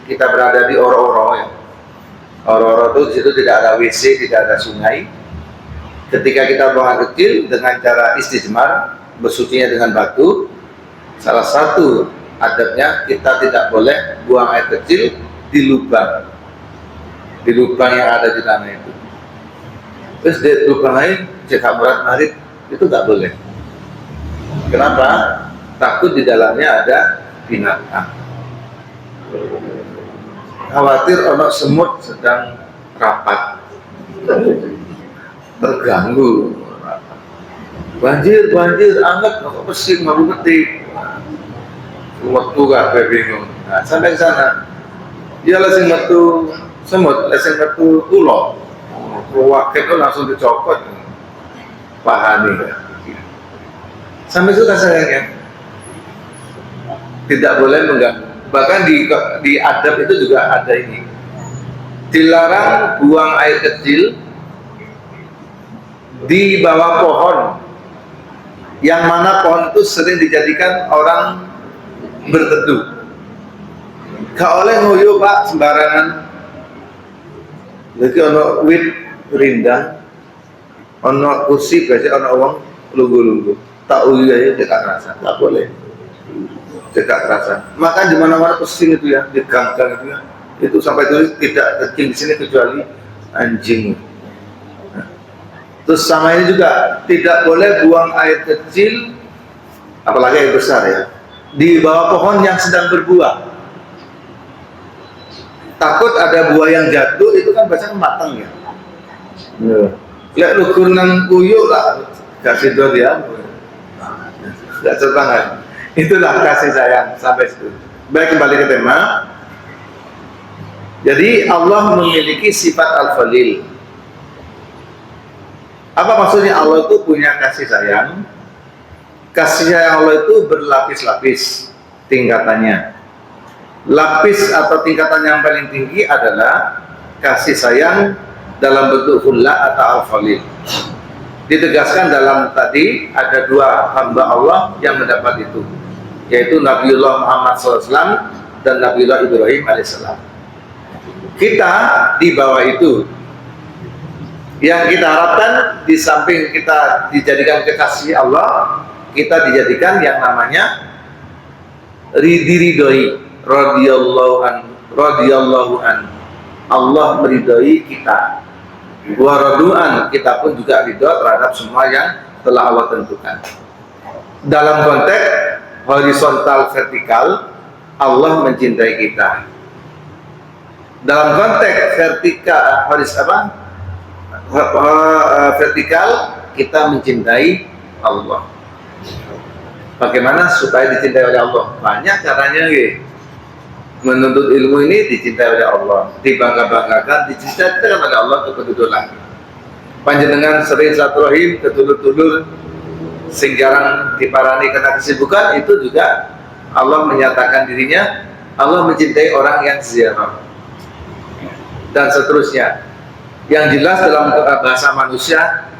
kita berada di oro-oro ya. Oro-oro itu di situ tidak ada WC, tidak ada sungai. Ketika kita buang air kecil dengan cara istijmar, bersucinya dengan batu, salah satu adabnya kita tidak boleh buang air kecil di lubang yang ada di tanah itu. Terus di lubang lain, jika murad marid itu nggak boleh. Kenapa? Takut di dalamnya ada binatang. Khawatir ono semut sedang rapat, terganggu, banjir, anget, kok pesing, malu petik, waktu gak bingung. Nah, sampai ke sana, dia langsung metu semut, langsung metu ulo, wakil itu langsung dicopot, pahami. Sampai itu sayangnya, tidak boleh mengganggu. Bahkan di adab itu juga ada ini, dilarang buang air kecil di bawah pohon, yang mana pohon itu sering dijadikan orang berteduh. Gak oleh ngoyo pak sembarangan. Jadi ono wit rindang, ono kursi biasa, ono wong lunggu-lunggu. Tak uyu aja tidak kerasa, tak boleh. Tidak terasa. Maka di mana-mana pesing itu ya, di gang-gang itu ya, itu sampai tulis tidak kecil di sini kecuali anjing. Nah, terus sama ini juga tidak boleh buang air kecil, apalagi air besar ya, di bawah pohon yang sedang berbuah. Takut ada buah yang jatuh, itu kan biasanya matang ya. Lek lugur nang uyuk lah kasih dua dia. Enggak tertangan. Itulah kasih sayang sampai situ. Baik, kembali ke tema. Jadi Allah memiliki sifat al-falil. Apa maksudnya Allah itu punya kasih sayang? Kasih sayang Allah itu berlapis-lapis tingkatannya. Lapis atau tingkatan yang paling tinggi adalah kasih sayang dalam bentuk hullah atau al-falil. Ditegaskan dalam tadi ada dua hamba Allah yang mendapat itu, yaitu Nabiullah Muhammad SAW dan Nabiullah Ibrahim AS. Kita di bawah itu. Yang kita harapkan di samping kita dijadikan kekasih Allah, kita dijadikan yang namanya diridhoi, radhiyallahu an. Allah meridhoi kita. Wa radu'an, kita pun juga ridho terhadap semua yang telah Allah tentukan. Dalam konteks horizontal vertikal, Allah mencintai kita. Dalam konteks vertikal vertikal, kita mencintai Allah. Bagaimana supaya dicintai oleh Allah? Banyak caranya, menuntut ilmu ini dicintai oleh Allah, dibangga-banggakan, dicintai oleh Allah kebetulan. Panjenengan sering silaturahim ke dulur-dulur sing jarang diparani karena kesibukan, itu juga Allah menyatakan dirinya, Allah mencintai orang yang ziarah dan seterusnya. Yang jelas dalam bahasa manusia,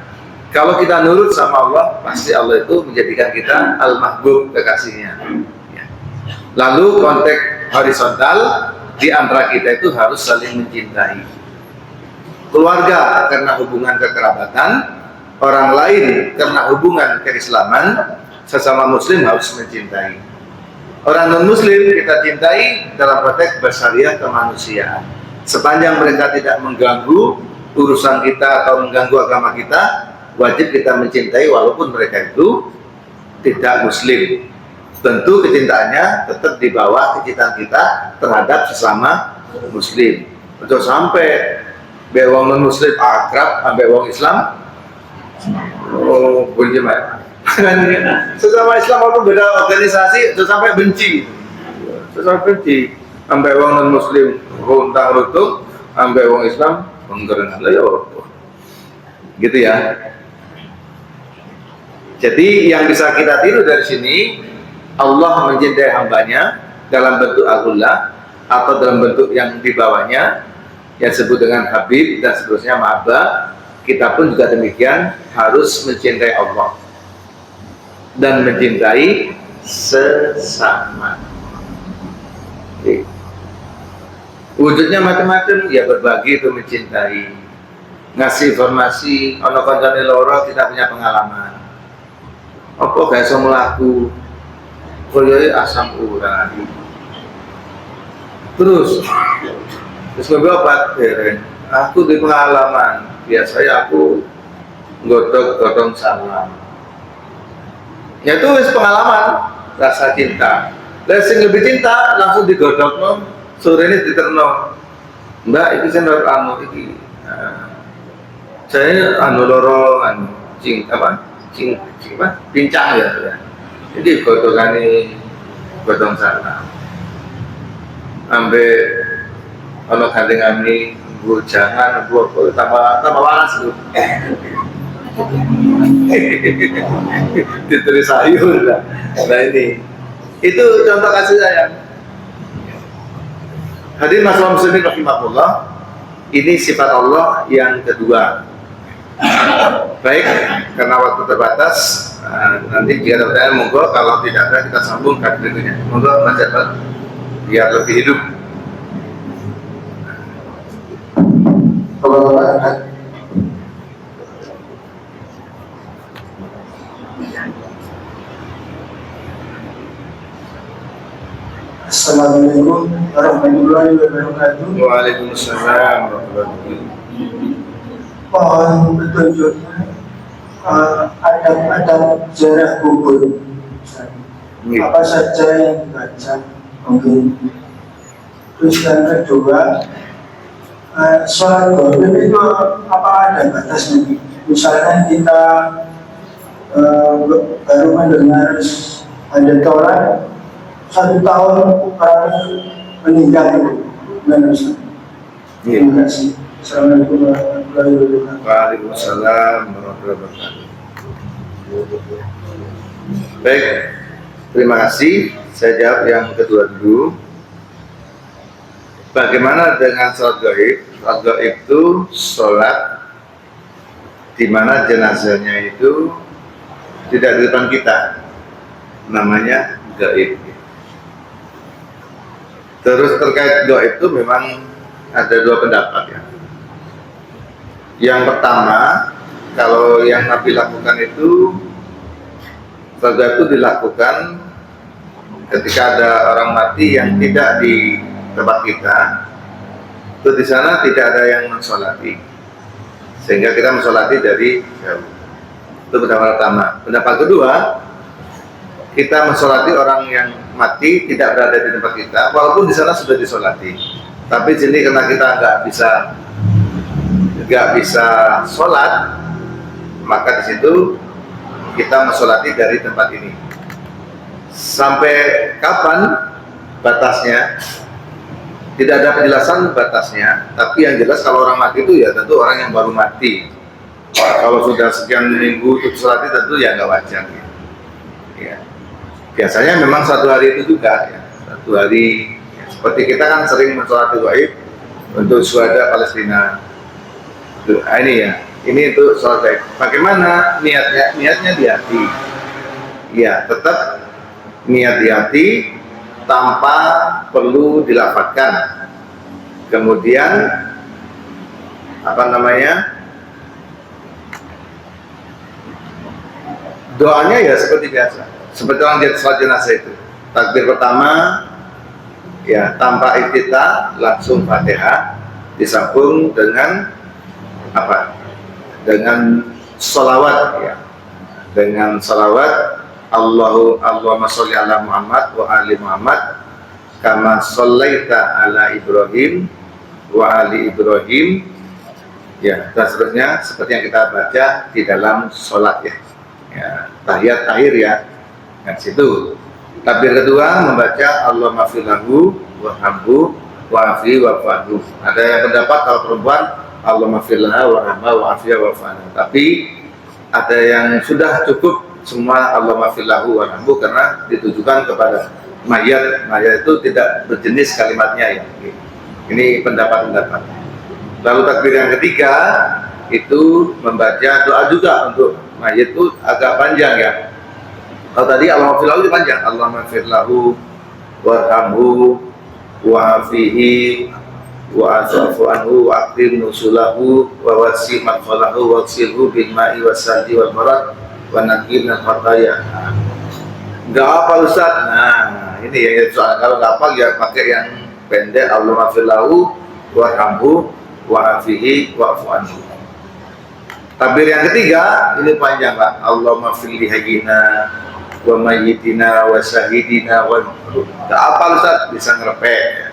kalau kita nurut sama Allah, pasti Allah itu menjadikan kita al-mahbub, kekasihnya. Lalu konteks horizontal, di antara kita itu harus saling mencintai. Keluarga karena hubungan kekerabatan, orang lain karena hubungan keislaman, sesama muslim harus mencintai. Orang non-muslim kita cintai dalam konteks basariah kemanusiaan. Sepanjang mereka tidak mengganggu urusan kita atau mengganggu agama kita, wajib kita mencintai walaupun mereka itu tidak muslim. Tentu kecintaannya tetap di bawah kecintaan kita terhadap sesama muslim. Betul, sampai bewong non muslim akrab sampai wong Islam, oh boleh mas. Sesama Islam walaupun beda organisasi, sampai benci, sampai wong non muslim runtang rutuk, sampai wong Islam menggerengan lah ya, gitu ya. Jadi yang bisa kita tiru dari sini, Allah mencintai hambanya dalam bentuk al-hullah atau dalam bentuk yang di bawahnya, yang disebut dengan Habib dan seterusnya, Ma'abah. Kita pun juga demikian, harus mencintai Allah dan mencintai sesama. Oke. Wujudnya macam-macam, ya berbagi itu mencintai, ngasih informasi. Ono kancane loro tidak punya pengalaman, apa gak iso mlaku, koyoke asam urat. Terus ngombe obat dereng. Aku di pengalaman, biasanya aku godhong salam. Ya itu wis pengalaman, rasa cinta. Lah sing lebih cinta langsung digodhogno, sore ini diterno. Mbak, itu saya menurut anu iki. Saya anu loro pincang ya. Jadi godhong salam. Ambe ono gandeng ami bujangan buat tambah waras itu. Ditulis sayur lah. Nah ini, itu contoh kasih sayang. Hadirin masalah muslimin rahimahullah, ini sifat Allah yang kedua. Baik, karena waktu terbatas, nanti jika ada pertanyaan monggo, kalau tidak ada kita sambung ke berikutnya. Monggo Mas Jafar, biar lebih hidup. Assalamualaikum warahmatullahi wabarakatuh. Waalaikumsalam warahmatullahi wabarakatuh. Mohon petunjuknya adab-adab ziarah kubur. Apa saja yang dibaca? Oke. Terus yang kedua, sholat goib itu apa ada batasnya? misalnya kita baru mendengar ada orang 1 tahun orang meninggal itu, benar Ustaz? Iya. Terima kasih. Assalamualaikum warahmatullahi wabarakatuh. Waalaikumsalam warahmatullahi wabarakatuh. Baik, terima kasih. Saya jawab yang kedua dulu. Bagaimana dengan sholat gaib? Sholat gaib itu sholat di mana jenazahnya itu tidak di depan kita, namanya gaib. Terus terkait gaib itu memang ada 2 pendapat ya. Yang pertama, kalau yang Nabi lakukan itu, sholat gaib itu dilakukan ketika ada orang mati yang tidak di tempat kita, itu di sana tidak ada yang mensolati, sehingga kita mensolati dari jauh. Itu pendapat pertama. Pendapat kedua, kita mensolati orang yang mati tidak berada di tempat kita, walaupun di sana sudah disolati. Tapi sini karena kita nggak bisa sholat, maka di situ kita mensolati dari tempat ini. Sampai kapan batasnya? Tidak ada penjelasan batasnya, tapi yang jelas kalau orang mati itu ya tentu orang yang baru mati. Kalau sudah sekian minggu untuk sholat tentu ya nggak wajar. Ya. Biasanya memang 1 hari itu juga, ya. 1 hari. Ya. Seperti kita kan sering mensolati gaib untuk syuhada Palestina. Nah, ini ya, ini itu sholat gaib. Bagaimana niatnya? Niatnya di hati. Ya, tetap niat di hati, tanpa perlu dilafadzkan. Kemudian doanya ya seperti biasa, seperti orang di sholat jenazah itu. Takbir pertama ya tanpa iftitah, langsung Fatihah disambung dengan dengan sholawat ya, dengan sholawat Allahumma sholli ala Muhammad wa ali Muhammad kama shollaita ala Ibrahim wa ali Ibrahim, ya, dan seterusnya seperti yang kita baca di dalam sholat ya, tahiyat akhir ya. Nah, situ takbir kedua membaca Allahumma filahu wa hamhu wa afi wa fa'hu. Ada yang pendapat kalau perempuan Allahumma filaha wa hamha wa afi wa fa'hu, tapi ada yang sudah cukup semua Allahumma filahu wa hamhu karena ditujukan kepada mayat. Mayat itu tidak berjenis kalimatnya ya. Ini pendapat-pendapat. Lalu takbir yang ketiga itu membaca doa juga untuk mayat, itu agak panjang ya. Kalau tadi Allahumma filahu itu panjang, Allahumma filahu warhamhu wa afihi wa asafu anhu wa akrim nusulahu wa wasi madkhalahu wa silhu bil ma'i wassalji wal barad wa naqil al khataya. Enggak apa Ustaz. Nah, ini ya soal kalau enggak hafal ya pakai yang pendek, Allahumma filahu warhamhu wa afihi wa afu anhu. Takbir yang ketiga ini panjang Pak. Allahumma fil hayyina wa mayyitina wa syahidina wa enggak apa Ustaz, bisa ngerepek.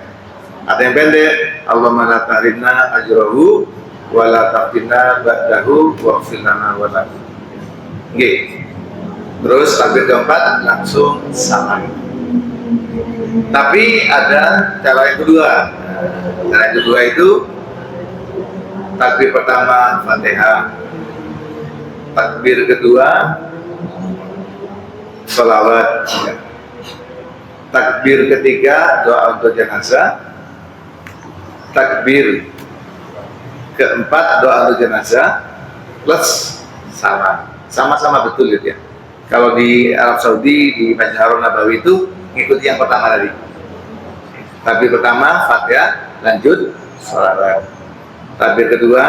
Ada yang pendek, Allahumma la tahrimna ajrahu wa la taftinna ba'dahu wa ighfir lana wa lahu. Nggih. Terus takbir keempat langsung salam. Tapi ada cara yang kedua. Cara yang kedua itu takbir pertama Fatihah, takbir kedua sholawat, takbir ketiga doa untuk jenazah, takbir keempat doa untuk jenazah plus salam. Sama-sama betul gitu ya. Kalau di Arab Saudi di Masjid Harun Nabawi itu ngikuti yang pertama tadi. Takbir pertama Fatihah, lanjut sholawat. Takbir kedua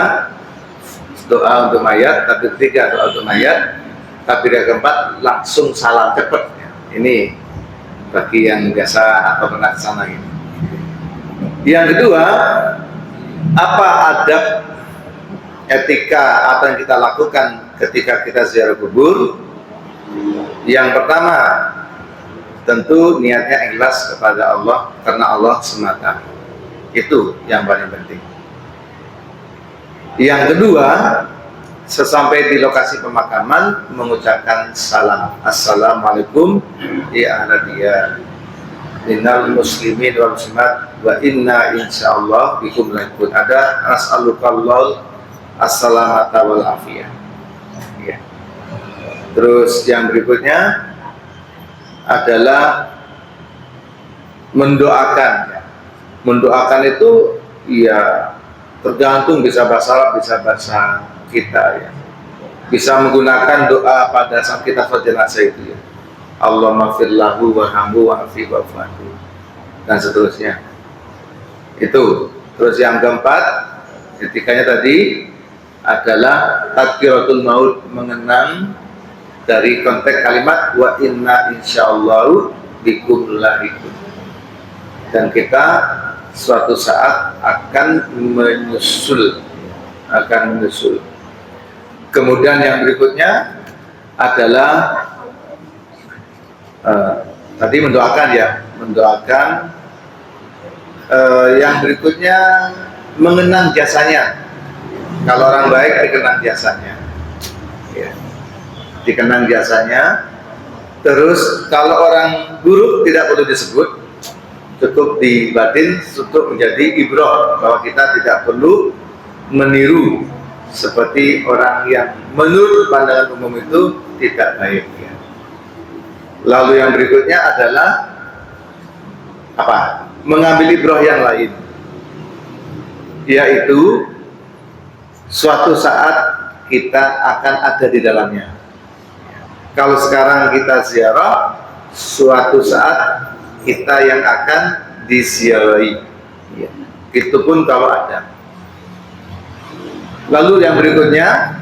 doa untuk mayat, takbir ketiga doa untuk mayat, takbir yang keempat langsung salam cepat. Ini bagi yang biasa atau pernah kesana gitu. Yang kedua, apa adab etika apa yang kita lakukan ketika kita ziarah kubur? Yang pertama, tentu niatnya ikhlas kepada Allah karena Allah semata. Itu yang paling penting. Yang kedua, sesampai di lokasi pemakaman mengucapkan salam, assalamualaikum ya ahla diyar minal muslimin wal muslimat wa inna insyaallah bikum lahiqun. Ada as'alukallah assalamata wal afiyah ya. Terus yang berikutnya adalah mendoakan ya. Mendoakan itu ya tergantung, bisa bahasa Arab, bisa bahasa kita ya. Bisa menggunakan doa pada saat kita sholat jenazah itu ya. Allahumma firlahu warhamhu wa'afi wa'fu'anhu dan seterusnya. Itu. Terus yang keempat, ketikanya tadi adalah tadkiratul maut, mengenang dari konteks kalimat wa inna insyaallah bikum lahiqun. Dan kita suatu saat akan menyusul. Kemudian yang berikutnya adalah tadi mendoakan ya, yang berikutnya mengenang jasanya. Kalau orang baik dikenang jasanya ya. Dikenang jasanya. Terus kalau orang buruk tidak perlu disebut, cukup dibatin, cukup menjadi ibrah bahwa kita tidak perlu meniru seperti orang yang menurut pandangan umum itu tidak baik ya. Lalu yang berikutnya adalah apa? Mengambil ibrah yang lain, yaitu suatu saat kita akan ada di dalamnya. Kalau sekarang kita ziarah, suatu saat kita yang akan diziarahi ya. Itu pun kalau ada. Lalu yang berikutnya,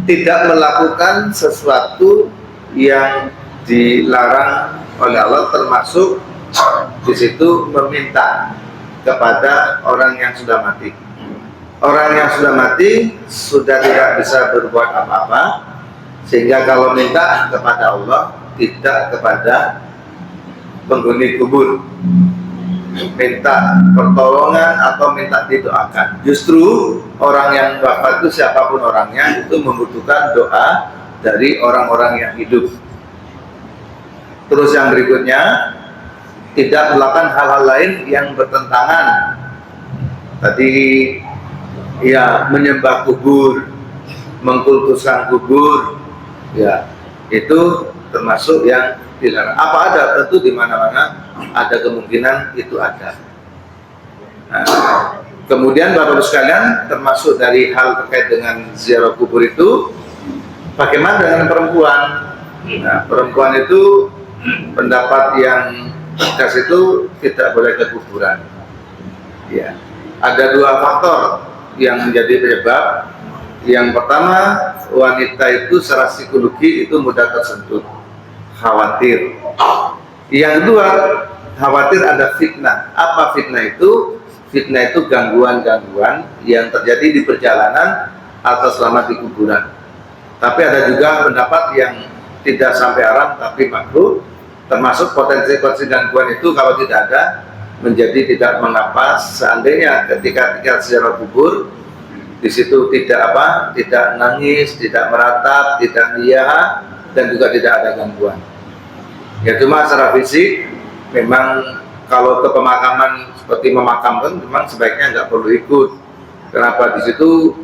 tidak melakukan sesuatu yang dilarang oleh Allah, termasuk di situ meminta kepada orang yang sudah mati. Orang yang sudah mati sudah tidak bisa berbuat apa-apa, sehingga kalau minta kepada Allah, tidak kepada penghuni kubur, minta pertolongan atau minta didoakan. Justru orang yang wafat itu siapapun orangnya itu membutuhkan doa dari orang-orang yang hidup. Terus yang berikutnya, tidak melakukan hal-hal lain yang bertentangan. Tadi ya, menyembah kubur, mengkultuskan kubur, ya itu termasuk yang dilarang. Apa ada? Tentu di mana-mana ada kemungkinan itu ada. Nah, kemudian Bapak-Ibu sekalian, termasuk dari hal terkait dengan ziarah kubur itu, bagaimana dengan perempuan? Nah, perempuan itu pendapat yang tegas itu tidak boleh ke kuburan. Ya, ada dua faktor yang menjadi penyebab. Yang pertama, wanita itu secara psikologi itu mudah tersentuh, khawatir. Yang kedua, khawatir ada fitnah. Apa fitnah itu? Fitnah itu gangguan-gangguan yang terjadi di perjalanan atau selama di kuburan. Tapi ada juga pendapat yang tidak sampai haram tapi makruh, termasuk potensi gangguan itu kalau tidak ada menjadi tidak mengapa. Seandainya ketika ziarah kubur di situ tidak nangis, tidak meratap, tidak niyah, dan juga tidak ada gangguan. Ya cuma secara fisik memang kalau ke pemakaman seperti memakamkan memang sebaiknya nggak perlu ikut. Kenapa? Di situ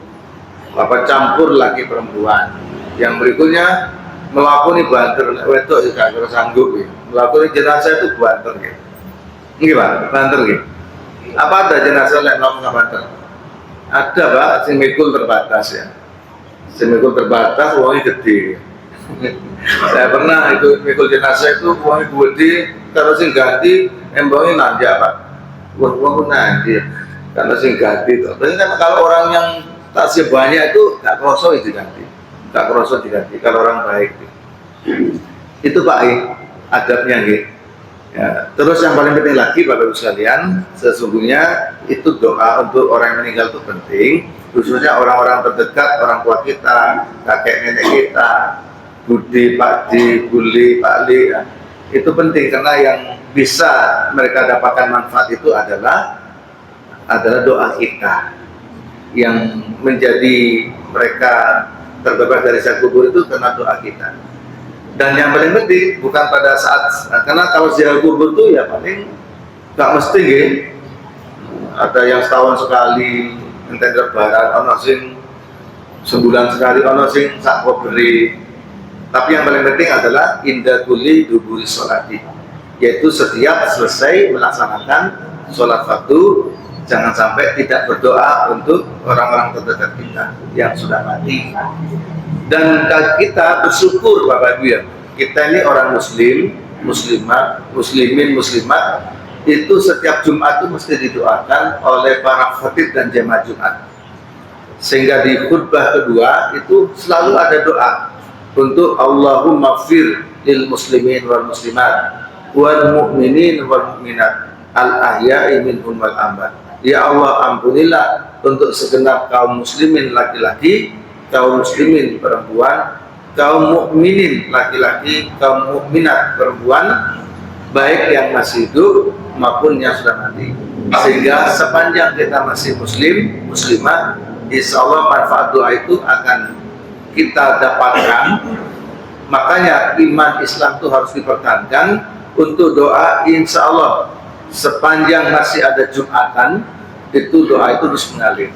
campur lagi perempuan. Yang berikutnya melakoni banter, wedok juga harus sanggup ya. Melakoni jenazah itu banter ya. Ini Pak, banter ya. Apa ada jenazah yang melakukan banter? Ada Pak, simikul terbatas ya. Simikul terbatas, uangnya gede. Saya pernah itu mikul jenazah itu uangnya gede, kalau sing ganti embongnya nanjak Pak. Uang nanti, kalau sing ganti itu. Tapi kan kalau orang yang tak sebanyak itu tak kerosok itu ganti, tak kerosok diganti. Kalau orang baik itu Pak, adabnya gitu. Ya, terus yang paling penting lagi Bapak-Ibu sekalian, sesungguhnya itu doa untuk orang yang meninggal itu penting, khususnya orang-orang terdekat, orang tua kita, kakek nenek kita, budi, pakdi, buli, pakli, ya. Itu penting karena yang bisa mereka dapatkan manfaat itu adalah doa kita yang menjadi mereka terbebas dari siksa kubur itu karena doa kita. Dan yang paling penting bukan pada saat, karena kalau ziarah kubur itu ya paling nggak mesti gitu. Ada yang setahun sekali, enten lebaran, ono sing sebulan sekali, ono sing sak beri. Tapi yang paling penting adalah inda kulli duburi sholati, yaitu setiap selesai melaksanakan sholat fardu, jangan sampai tidak berdoa untuk orang-orang terdekat kita yang sudah mati. Dan kita bersyukur Bapak Ibu ya, kita ini orang muslim, muslimat, muslimin, muslimat, itu setiap Jumat itu mesti didoakan oleh para khatib dan jemaah Jumat. Sehingga di khutbah kedua itu selalu ada doa untuk Allahumma fir lil muslimin wal muslimat wal mu'minin wal mu'minat al ahya'i minhum wal amwat. Ya Allah, ampunilah untuk segenap kaum muslimin laki-laki, kaum muslimin perempuan, kaum mukminin laki-laki, kaum mukminat perempuan, baik yang masih hidup maupun yang sudah mati. Sehingga sepanjang kita masih muslim, muslimah, insya Allah manfaat doa itu akan kita dapatkan. Makanya iman Islam itu harus dipertahankan. Untuk doa insya Allah sepanjang masih ada Jumatan, itu doa itu terus mengalir.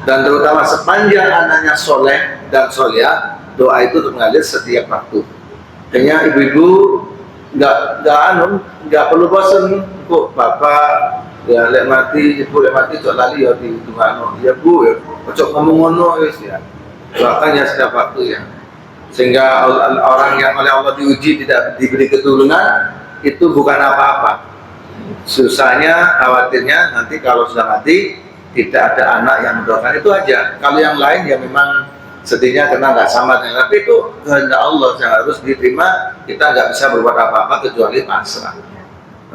Dan terutama sepanjang anaknya soleh dan soleha, doa itu terus mengalir setiap waktu. Kayaknya ibu-ibu nggak perlu bosan kok bapak ya lek mati, ibu lek mati cok lali ya di tungano ya bu ya cok ngomong-ngono ya. Doakan ya setiap waktu ya, sehingga orang yang oleh Allah diuji tidak diberi keturunan itu bukan apa-apa. Susahnya, khawatirnya nanti kalau sudah mati tidak ada anak yang mendoakan, itu aja. Kalau yang lain ya memang sedihnya karena nggak sama dengan, tapi itu kehendak Allah yang harus diterima. Kita nggak bisa berbuat apa-apa kecuali pasrah.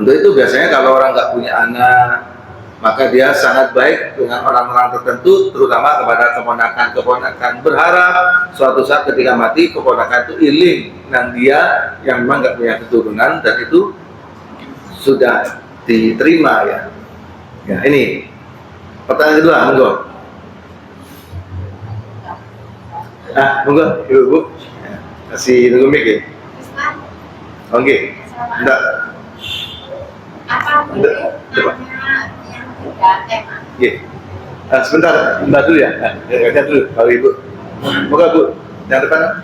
Untuk itu biasanya kalau orang nggak punya anak, maka dia sangat baik dengan orang-orang tertentu, terutama kepada keponakan-keponakan, berharap suatu saat ketika mati keponakan itu iling dan dia yang memang nggak punya keturunan, dan itu sudah diterima ya. Ya ini pertanyaan kedua, monggo. Monggo ibu-ibu, masih tunggu mic ya? Oke, enggak. Apa boleh nanya yang tidak tema? Iya. Sebentar, mbak dulu ya. Lihat dulu, kalau ibu. Moga bu, yang depan.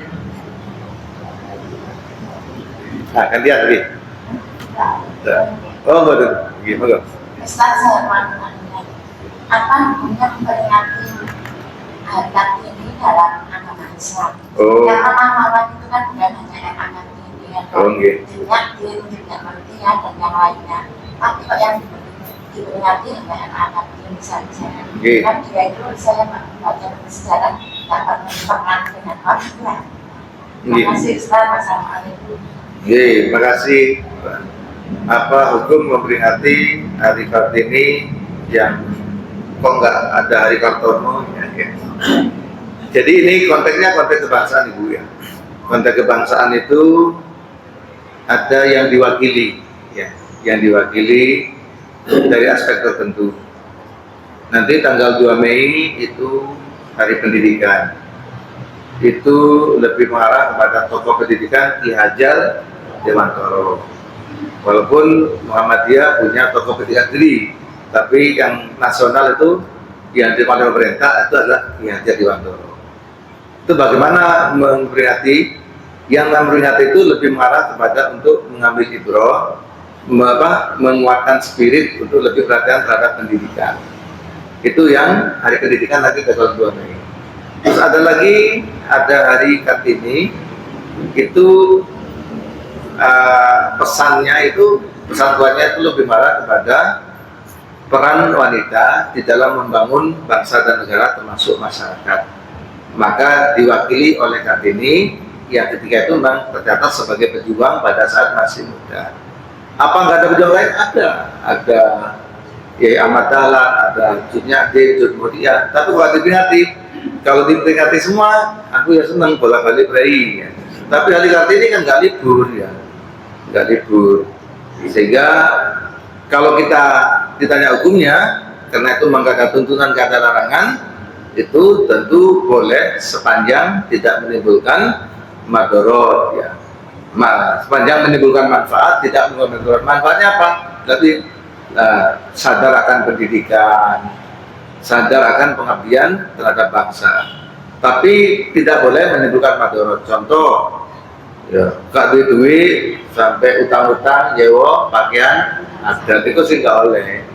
Gantian lagi. Oh, enggak dulu. Moga. Ustaz, saya mau nanya, apa punya memperingati hari Kartini dalam agama Islam? Oh. Yang amal-amalan itu kan bukan hanya yang anak ini, Oh, nggih. jenjang din, jenjang mertia, dan yang lainnya. Tapi kok yang diperingati hanya anak ini saja. Nggih. Dan dia itu saya baca sejarah dapat berperan dengan orang lain. Nggih. Terima kasih Ustaz, wassalamualaikum. Terima kasih. Apa hukum memperingati hari Kartini yang kok nggak ada hari Kartono? Ya. Jadi ini konteksnya konteks kebangsaan ibu ya. Konteks kebangsaan itu ada yang diwakili, ya, yang diwakili dari aspek tertentu. Nanti tanggal 2 Mei itu hari pendidikan. Itu lebih mengarah kepada tokoh pendidikan Ki Hajar Dewantoro. Walaupun Muhammadiyah punya tokoh pendidikan sendiri, tapi yang nasional itu yang dipanggil pemerintah itu adalah Ki Hajar Dewantoro. Itu bagaimana memperingati? Yang memperingati itu lebih mengarah kepada untuk mengambil ibrah, menguatkan spirit untuk lebih perhatian terhadap pendidikan. Itu yang hari pendidikan lagi tanggal 2 Mei. Terus ada hari Kartini, itu pesannya itu, pesan tuannya itu lebih mengarah kepada peran wanita di dalam membangun bangsa dan negara termasuk masyarakat. Maka diwakili oleh Kartini yang ketika itu memang tercatat sebagai pejuang pada saat masih muda. Apa nggak ada pejuang lain? Ada ya Ahmad Dahlan, ada Cut Nyak, Cut Mutia. Tapi kalau diperingati semua, aku ya senang bolak-balik berai. Ya. Tapi hari Kartini kan nggak libur ya, nggak libur. Sehingga kalau kita ditanya hukumnya, karena itu memang ada tuntunan, nggak ada larangan, itu tentu boleh sepanjang tidak menimbulkan madorot ya. Sepanjang menimbulkan manfaat, tidak menimbulkan manfaatnya apa? Berarti sadar akan pendidikan, sadar akan pengabdian terhadap bangsa. Tapi tidak boleh menimbulkan madorot. Contoh, ya, gak duit sampai utang-utang, nyewa pakaian adat itu sih nggak boleh.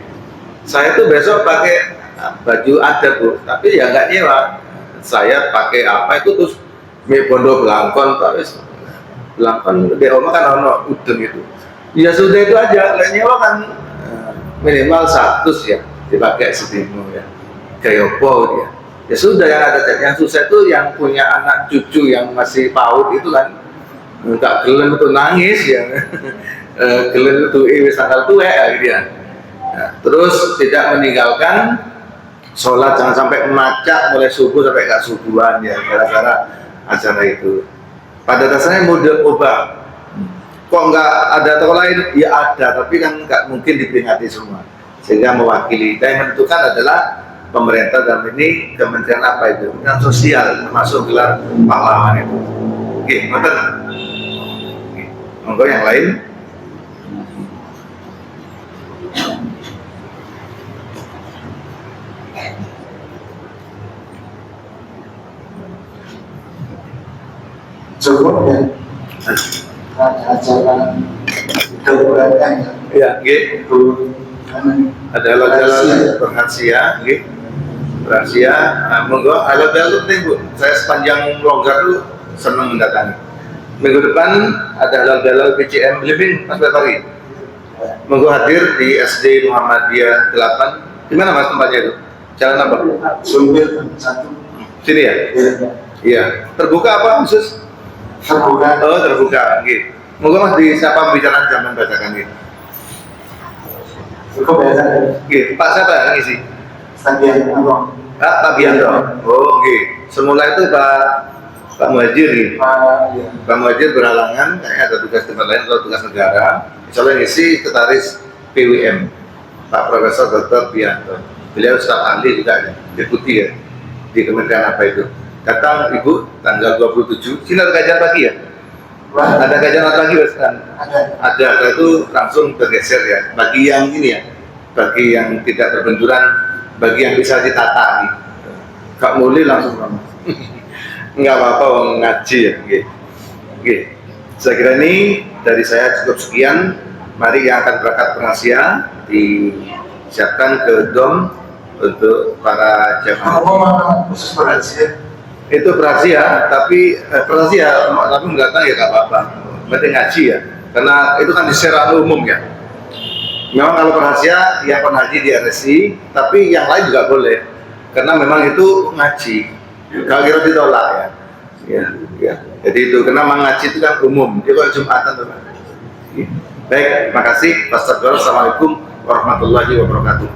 Saya tuh besok pakai baju adat Bu, tapi ya nggak nyewa. Saya pakai apa itu terus bondo belangkon, terus belangkon di rumah kan ono udeng itu. Ya sudah itu aja, nggak nyewa kan minimal 100 ya dipakai sedino ya. Kayak apa ya? Ya sudah, yang ada yang susah itu yang punya anak cucu yang masih PAUD itu kan nggak gelem itu nangis ya. Gelem itu wis tanggal tua ya gitu ya. Nah, terus tidak meninggalkan sholat, jangan sampai macak mulai subuh sampai nggak subuhan ya gara-gara acara itu. Pada dasarnya model ubah. Kok nggak ada toko lain? Ya ada, tapi kan nggak mungkin diperingati semua. Sehingga mewakili. Dan yang menentukan adalah pemerintah, dalam ini kementerian apa itu? Kementerian Sosial, termasuk gelar pahlawan itu. Oke, betul. Monggo yang lain. Cukup ya. Acara keberatan Ya, gitu. Ada alat-alat berhasia, gitu. Rahasia, monggo alat-alat penting Bu. Saya sepanjang longgar tuh senang mendatangi. Minggu depan ada halal-halal PCM living Mas Betari. Monggo hadir di SD Muhammadiyah 8. Di mana Mas tempatnya itu? Jalan apa? Sumpil 1. Sini ya? Iya. Terbuka apa khusus? Terbuka. Oh, terbuka. Gitu. Monggo Mas di siapa pembicaraan zaman bacakan gitu. Cukup ya. Gitu. Pak siapa yang ngisi? Stadion apa? Pak Bianto. Oh, gitu. Semula itu Pak Muhajir nih. Pak Muhajir berhalangan, kayaknya ada tugas tempat lain atau tugas negara. Insya Allah ngisi sekretaris PWM, Pak Profesor Dr. Bianto. Beliau staf ahli juga ada, deputi ya di kementerian apa itu. Datang Ibu tanggal 27. Sini ada kajian pagi ya? Ada kajian pagi kan? Ada. Itu langsung bergeser ya. Bagi yang ini ya, bagi yang tidak terbenturan, bagi yang bisa ditata nih. Kak Muli langsung nggak apa-apa ngaji ya. Oke. Saya kira ini dari saya cukup sekian. Mari yang akan berangkat pengasia disiapkan ke dom untuk para jamaah. Apa khusus berhasil? Itu rahasia, tapi tapi nggak tahu ya nggak apa-apa. Penting ngaji ya, karena itu kan di secara umum ya. Memang kalau rahasia yang pernah haji di RSI, tapi yang lain juga boleh, karena memang itu ngaji. Kalau kira ditolak ya. Jadi itu karena memang ngaji itu kan umum, itu kan Jumatan tuh. Baik, makasih. Assalamualaikum warahmatullahi wabarakatuh.